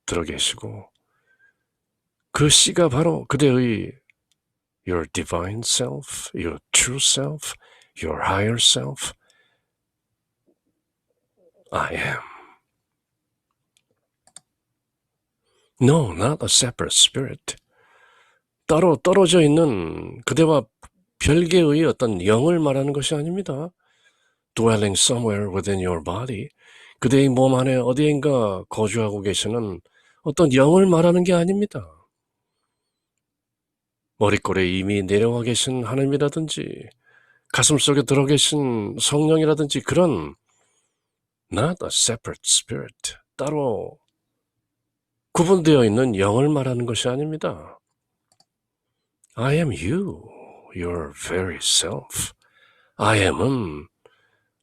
Speaker 1: 들어 계시고 그 씨가 바로 그대의 your divine self, your true self, your higher self, I am. No, not a separate spirit. 따로 떨어져 있는 그대와 별개의 어떤 영을 말하는 것이 아닙니다. Dwelling somewhere within your body. 그대의 몸 안에 어디엔가 거주하고 계시는 어떤 영을 말하는 게 아닙니다. 머릿골에 이미 내려와 계신 하나님이라든지 가슴속에 들어 계신 성령이라든지 그런 not a separate spirit, 따로 구분되어 있는 영을 말하는 것이 아닙니다. I am you, your very self. I am은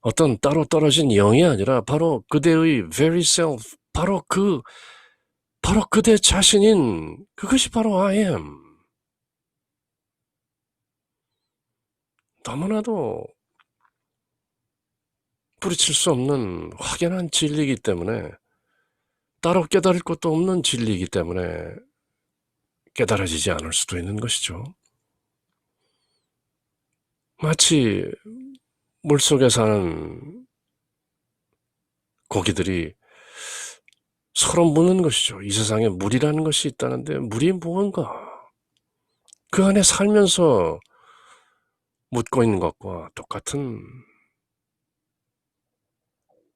Speaker 1: 어떤 따로 떨어진 영이 아니라 바로 그대의 very self, 바로 그대 자신인 그것이 바로 I am. 너무나도 뿌리칠 수 없는 확연한 진리이기 때문에 따로 깨달을 것도 없는 진리이기 때문에 깨달아지지 않을 수도 있는 것이죠. 마치 물속에 사는 고기들이 서로 묻는 것이죠. 이 세상에 물이라는 것이 있다는데 물이 무언가? 그 안에 살면서 묻고 있는 것과 똑같은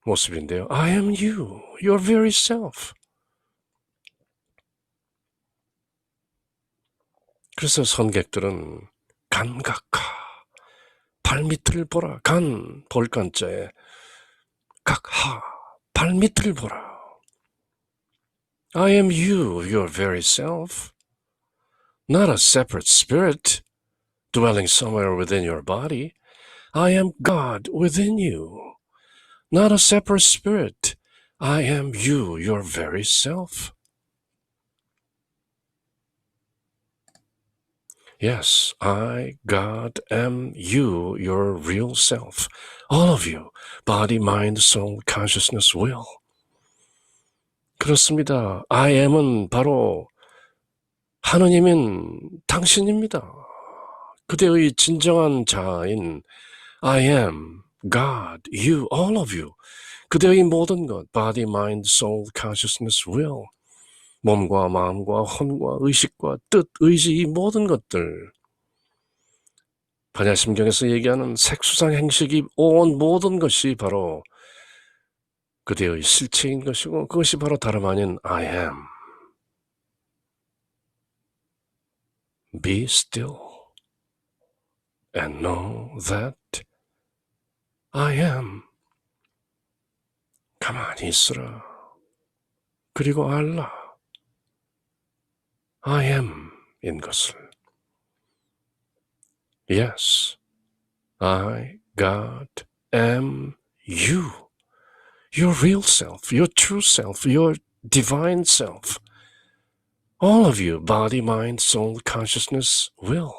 Speaker 1: 모습인데요. I am you, your very self. 그래서 선객들은 간각하, 발밑을 보라. 간, 볼간자에 각하, 발밑을 보라. I am you, your very self. Not a separate spirit dwelling somewhere within your body. I am God within you. Not a separate spirit. I am you, your very self. Yes, I, God, am you, your real self. All of you, body, mind, soul, consciousness, will. 그렇습니다. I am은 바로 하느님인 당신입니다. 그대의 진정한 자아인 I am, God, you, all of you. 그대의 모든 것, body, mind, soul, consciousness, will. 몸과 마음과 혼과 의식과 뜻, 의지 이 모든 것들. 반야심경에서 얘기하는 색수상 행식이 온 모든 것이 바로 그대의 실체인 것이고 그것이 바로 다름 아닌 I am. Be still and know that I am. 가만히 있으라. 그리고 알라. I am 인 것을. Yes, I, God, am you. Your real self, your true self, your divine self. All of you, body, mind, soul, consciousness, will.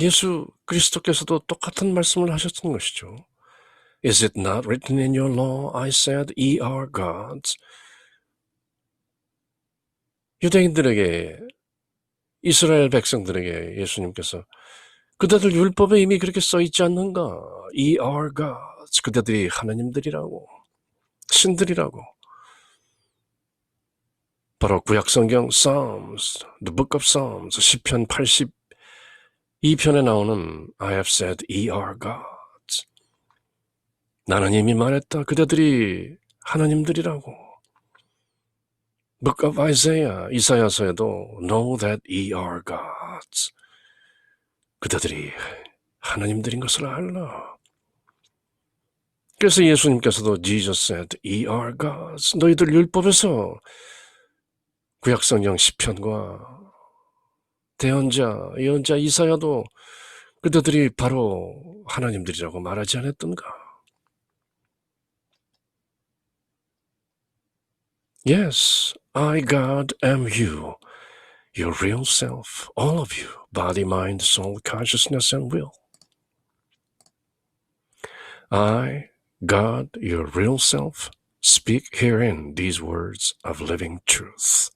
Speaker 1: 예수 그리스도께서도 똑같은 말씀을 하셨던 것이죠. Is it not written in your law, I said, ye are gods? 유대인들에게, 이스라엘 백성들에게 예수님께서 그대들 율법에 이미 그렇게 써있지 않는가? Ye are gods. 그대들이 하나님들이라고, 신들이라고. 바로 구약성경 Psalms, the book of Psalms, 시편 82편에 나오는 I have said, ye are gods. 나는 이미 말했다. 그대들이 하나님들이라고. Book of Isaiah, 이사야서에도 Know that ye are gods. 그대들이 하나님들인 것을 알라. 그래서 예수님께서도 Jesus said, ye are gods. 너희들 율법에서 구약성경 시편과 대언자, 예언자 이사야도 그들이 바로 하나님들이라고 말하지 않았던가? Yes, I, God, am you, your real self, all of you, body, mind, soul, consciousness, and will. I, God, your real self, speak herein these words of living truth.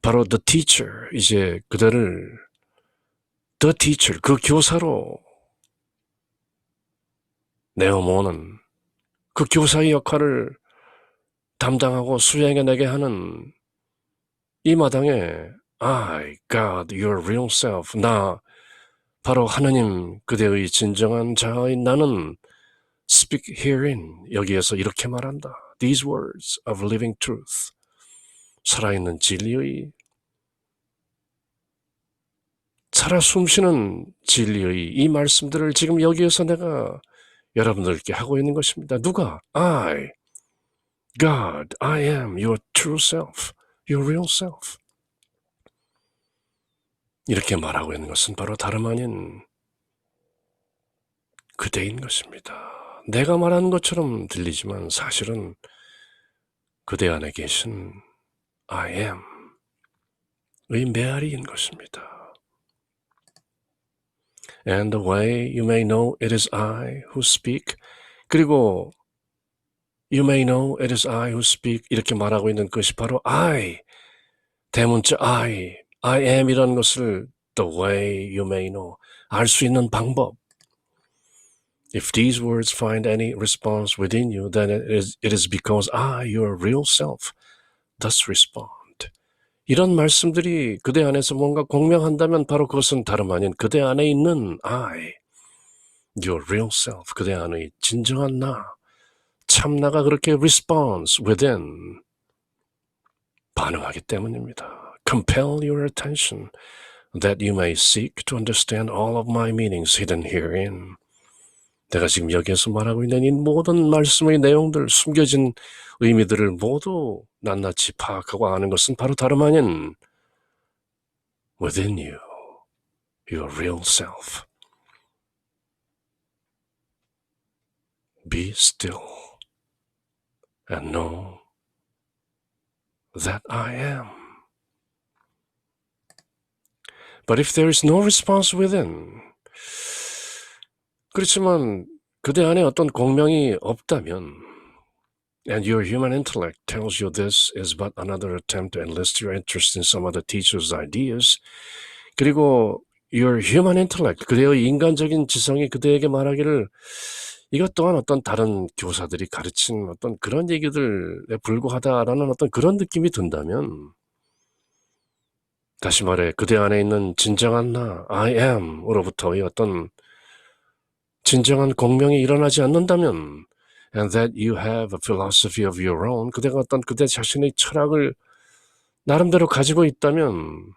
Speaker 1: 바로 the teacher, 이제 그들을 the teacher, 그 교사로 내어모는 그 교사의 역할을 담당하고 수행해내게 하는 이 마당에 I, God, your real self, 나 바로 하나님 그대의 진정한 자아인 나는 speak herein, 여기에서 이렇게 말한다. These words of living truth, 살아있는 진리의, 살아 숨쉬는 진리의 이 말씀들을 지금 여기에서 내가 여러분들께 하고 있는 것입니다. 누가? I, God, I am your true self, your real self. 이렇게 말하고 있는 것은 바로 다름 아닌 그대인 것입니다. 내가 말하는 것처럼 들리지만 사실은 그대 안에 계신 I am의 메아리인 것입니다. And the way you may know it is I who speak. 그리고 you may know it is I who speak 이렇게 말하고 있는 것이 바로 I, 대문자 I am이라는 것을 the way you may know, 알 수 있는 방법. If these words find any response within you, then it is because I, your real self, does respond. 이런 말씀들이 그대 안에서 뭔가 공명한다면 바로 그것은 다름 아닌 그대 안에 있는 I, your real self, 그대 안의 진정한 나, 참나가 그렇게 response within, 반응하기 때문입니다. Compel your attention that you may seek to understand all of my meanings hidden herein. 내가 지금 여기에서 말하고 있는 이 모든 말씀의 내용들, 숨겨진 의미들을 모두 낱낱이 파악하고 아는 것은 바로 다름 아닌 within you, your real self. Be still and know that I am. But if there is no response within, 그렇지만 그대 안에 어떤 공명이 없다면 and your human intellect tells you this is but another attempt to enlist your interest in some other teacher's ideas. 그리고 your human intellect, 그대의 인간적인 지성이 그대에게 말하기를 이것 또한 어떤 다른 교사들이 가르친 어떤 그런 얘기들에 불과하다라는 어떤 그런 느낌이 든다면 다시 말해 그대 안에 있는 진정한 나, I am으로부터의 어떤 진정한 공명이 일어나지 않는다면 and that you have a philosophy of your own, 그대가 어떤 그대 자신의 철학을 나름대로 가지고 있다면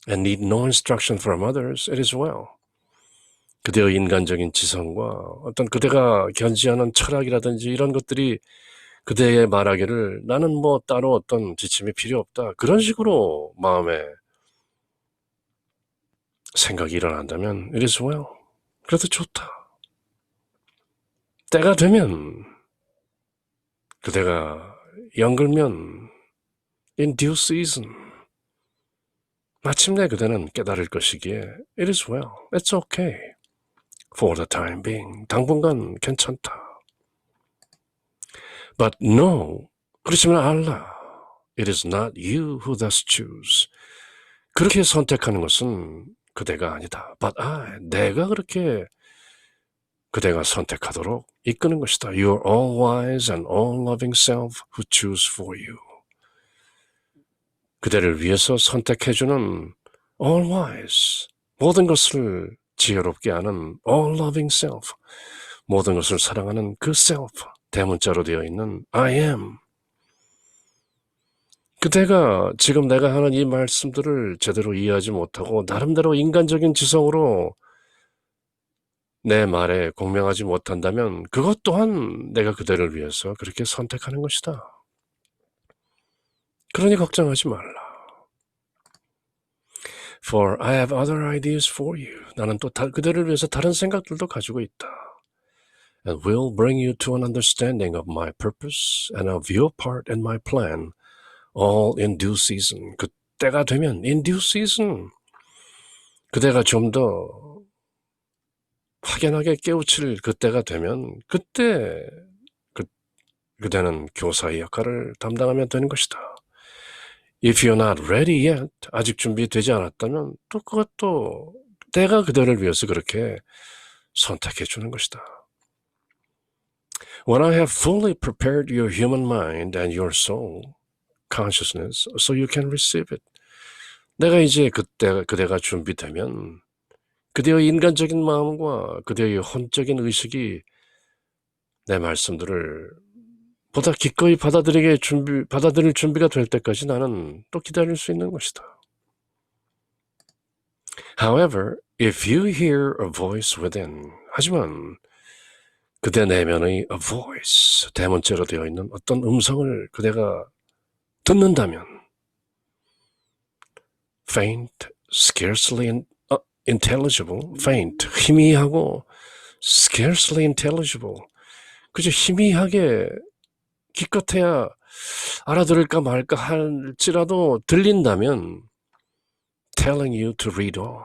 Speaker 1: and need no instruction from others, it is well. 그대의 인간적인 지성과 어떤 그대가 견지하는 철학이라든지 이런 것들이 그대의 말하기를 나는 뭐 따로 어떤 지침이 필요 없다, 그런 식으로 마음에 생각이 일어난다면 it is well. 그래도 좋다. 때가 되면 그대가 연글면 in due season, 마침내 그대는 깨달을 것이기에 It is well, it's okay, for the time being, 당분간 괜찮다. But no, 그렇지만 알라, it is not you who thus choose. 그렇게 선택하는 것은 그대가 아니다. But I, 내가 그렇게 그대가 선택하도록 이끄는 것이다. You are all wise and all loving self who choose for you. 그대를 위해서 선택해주는 all wise, 모든 것을 지혜롭게 하는 all loving self, 모든 것을 사랑하는 그 self, 대문자로 되어 있는 I am. 그대가 지금 내가 하는 이 말씀들을 제대로 이해하지 못하고 나름대로 인간적인 지성으로 내 말에 공명하지 못한다면 그것 또한 내가 그대를 위해서 그렇게 선택하는 것이다. 그러니 걱정하지 말라. For I have other ideas for you. 나는 또 그대를 위해서 다른 생각들도 가지고 있다. And will bring you to an understanding of my purpose and of your part in my plan, all in due season. 그때가 되면 in due season. 그대가 좀 더 확연하게 깨우칠 그때가 되면 그때 그대는 교사의 역할을 담당하면 되는 것이다. If you're not ready yet, 아직 준비되지 않았다면 또 그것도 내가 그대를 위해서 그렇게 선택해 주는 것이다. When I have fully prepared your human mind and your soul, consciousness, so you can receive it. 내가 이제 그대가 준비되면 그대의 인간적인 마음과 그대의 혼적인 의식이 내 말씀들을 보다 기꺼이 받아들일 준비가 될 때까지 나는 또 기다릴 수 있는 것이다. However, if you hear a voice within, 하지만 그대 내면의 a voice, 대문자로 되어 있는 어떤 음성을 그대가 듣는다면 faint, scarcely intelligible, faint, 희미하고 scarcely intelligible, 그저 희미하게 기껏해야 알아들을까 말까 할지라도 들린다면 telling you to read on,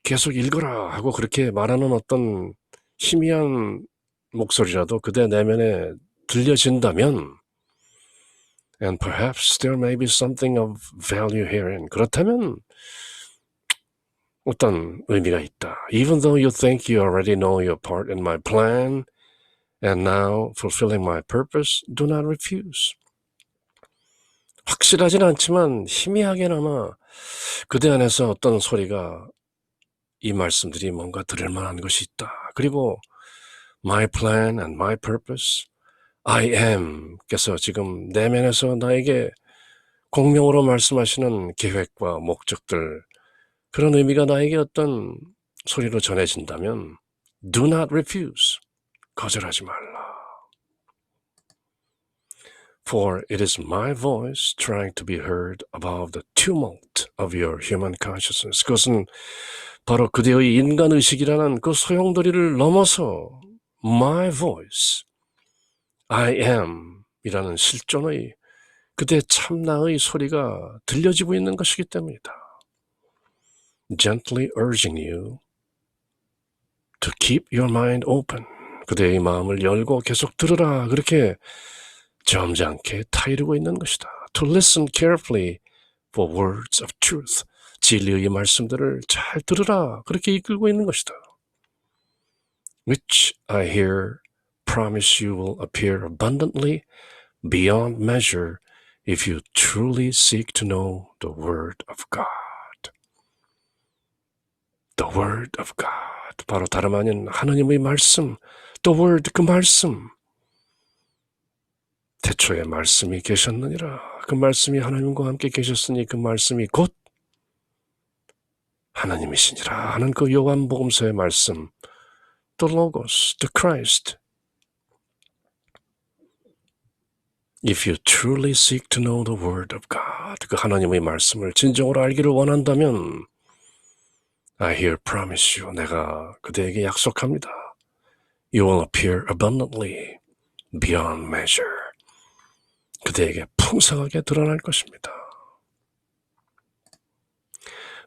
Speaker 1: 계속 읽어라 하고 그렇게 말하는 어떤 희미한 목소리라도 그대 내면에 들려진다면 and perhaps there may be something of value herein. 그렇다면 어떤 의미가 있다. Even though you think you already know your part in my plan and now fulfilling my purpose, do not refuse. 확실하진 않지만 희미하게나마 그대 안에서 어떤 소리가 이 말씀들이 뭔가 들을 만한 것이 있다. 그리고 my plan and my purpose, I am 께서 지금 내면에서 나에게 공명으로 말씀하시는 계획과 목적들, 그런 의미가 나에게 어떤 소리로 전해진다면 do not refuse, 거절하지 말라. For it is my voice trying to be heard above the tumult of your human consciousness. 그것은 바로 그대의 인간의식이라는 그 소용돌이를 넘어서 my voice, I am 이라는 실존의 그대 참나의 소리가 들려지고 있는 것이기 때문이다. Gently urging you to keep your mind open. 그대의 마음을 열고 계속 들으라. 그렇게 점잖게 타이르고 있는 것이다. To listen carefully for words of truth. 진리의 말씀들을 잘 들으라. 그렇게 이끌고 있는 것이다. Which I here promise you will appear abundantly beyond measure if you truly seek to know the Word of God. The Word of God. 바로 다름 아닌 하나님의 말씀. The Word, 그 말씀. 태초에 말씀이 계셨느니라. 그 말씀이 하나님과 함께 계셨으니 그 말씀이 곧 하나님이시니라 하는 그 요한복음서의 말씀. The Logos, the Christ. If you truly seek to know the Word of God, 그 하나님의 말씀을 진정으로 알기를 원한다면 I here promise you, 내가 그대에게 약속합니다. You will appear abundantly beyond measure. 그대에게 풍성하게 드러날 것입니다.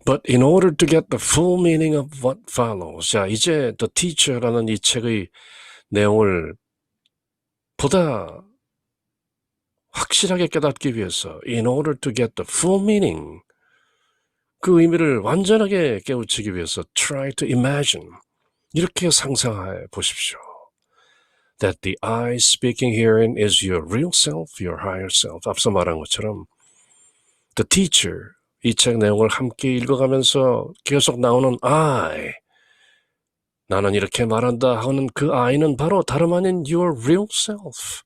Speaker 1: But in order to get the full meaning of what follows, 자, 이제 The Teacher라는 이 책의 내용을 보다 확실하게 깨닫기 위해서 in order to get the full meaning, 그 의미를 완전하게 깨우치기 위해서 try to imagine, 이렇게 상상해 보십시오. That the I speaking herein is your real self, your higher self. 앞서 말한 것처럼 The Teacher, 이 책 내용을 함께 읽어가면서 계속 나오는 I, 나는 이렇게 말한다 하는 그 I는 바로 다름 아닌 your real self,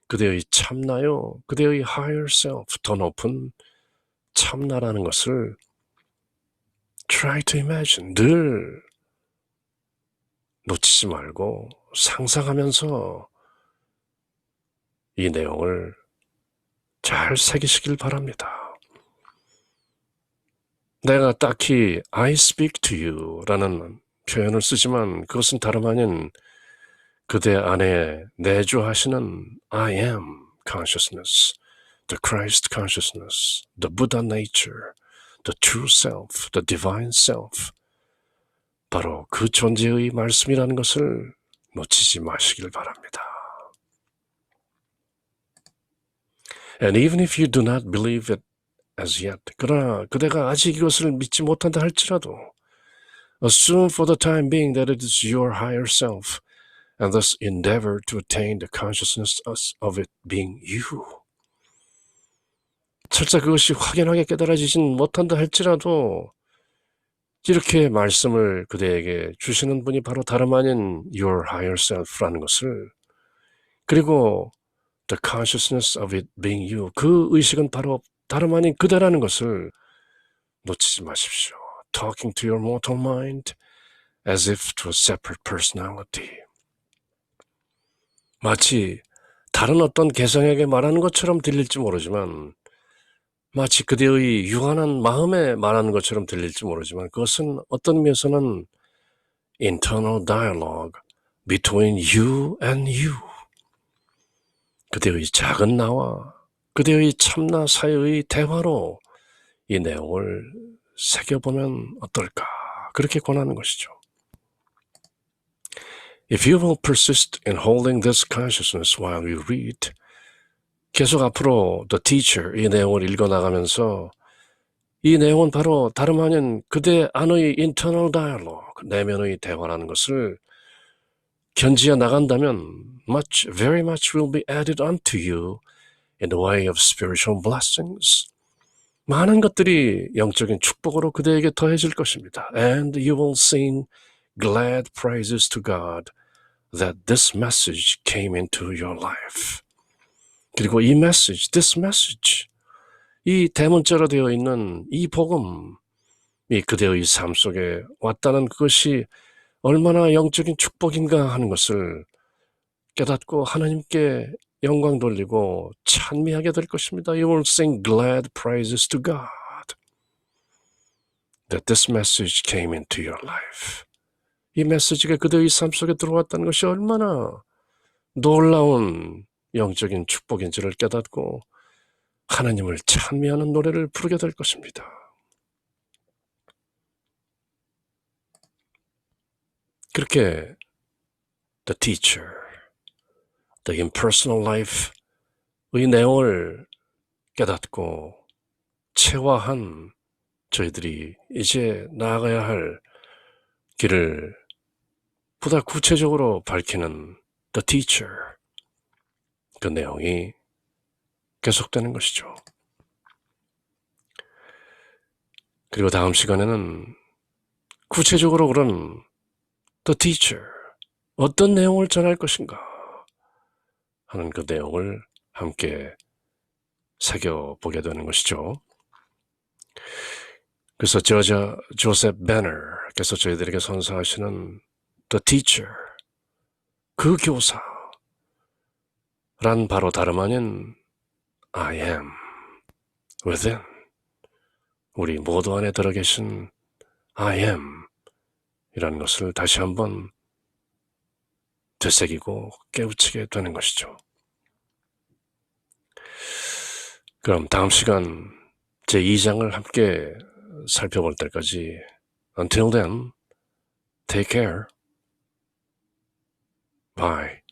Speaker 1: 그대의 참나요, 그대의 higher self, 더 높은 참나라는 것을 try to imagine, 늘 놓치지 말고 상상하면서 이 내용을 잘 새기시길 바랍니다. 내가 딱히 I speak to you 라는 표현을 쓰지만 그것은 다름 아닌 그대 안에 내주하시는 I am consciousness, the Christ consciousness, the Buddha nature, the true self, the divine self, 바로 그 존재의 말씀이라는 것을 놓치지 마시길 바랍니다. And even if you do not believe it as yet, 그러나 그대가 아직 이것을 믿지 못한다 할지라도 assume for the time being that it is your higher self and thus endeavor to attain the consciousness of it being you. 설사 그것이 확연하게 깨달아지진 못한다 할지라도 이렇게 말씀을 그대에게 주시는 분이 바로 다름 아닌 your higher self라는 것을, 그리고 the consciousness of it being you, 그 의식은 바로 다름 아닌 그대라는 것을 놓치지 마십시오. Talking to your mortal mind as if to a separate personality. 마치 다른 어떤 개성에게 말하는 것처럼 들릴지 모르지만, 마치 그대의 유한한 마음에 말하는 것처럼 들릴지 모르지만 그것은 어떤 의미에서는 internal dialogue between you and you, 그대의 작은 나와 그대의 참나 사이의 대화로 이 내용을 새겨보면 어떨까, 그렇게 권하는 것이죠. If you will persist in holding this consciousness while you read, 계속 앞으로 The Teacher, 이 내용을 읽어나가면서 이 내용은 바로 다름 아닌 그대 안의 internal dialogue, 내면의 대화라는 것을 견지해 나간다면 very much will be added unto you in the way of spiritual blessings. 많은 것들이 영적인 축복으로 그대에게 더해질 것입니다. And you will sing glad praises to God that this message came into your life. 그리고 이 message, this message, 이 대문자로 되어 있는 이 복음이 그대의 삶 속에 왔다는 그것이 얼마나 영적인 축복인가 하는 것을 깨닫고 하나님께 영광 돌리고 찬미하게 될 것입니다. You will sing glad praises to God that this message came into your life. 이 메시지가 그대의 삶 속에 들어왔다는 것이 얼마나 놀라운 영적인 축복인지를 깨닫고 하나님을 찬미하는 노래를 부르게 될 것입니다. 그렇게 The Teacher, The Impersonal Life의 내용을 깨닫고 체화한 저희들이 이제 나아가야 할 길을 보다 구체적으로 밝히는 The Teacher, 그 내용이 계속되는 것이죠. 그리고 다음 시간에는 구체적으로 그런 The Teacher, 어떤 내용을 전할 것인가 하는 그 내용을 함께 새겨보게 되는 것이죠. 그래서 조셉 베너께서 저희들에게 선사하시는 The Teacher, 그 교사란 바로 다름 아닌 I am within, 우리 모두 안에 들어 계신 I am 이라는 것을 다시 한번 되새기고 깨우치게 되는 것이죠. 그럼 다음 시간 제2장을 함께 살펴볼 때까지 until then, take care. Bye.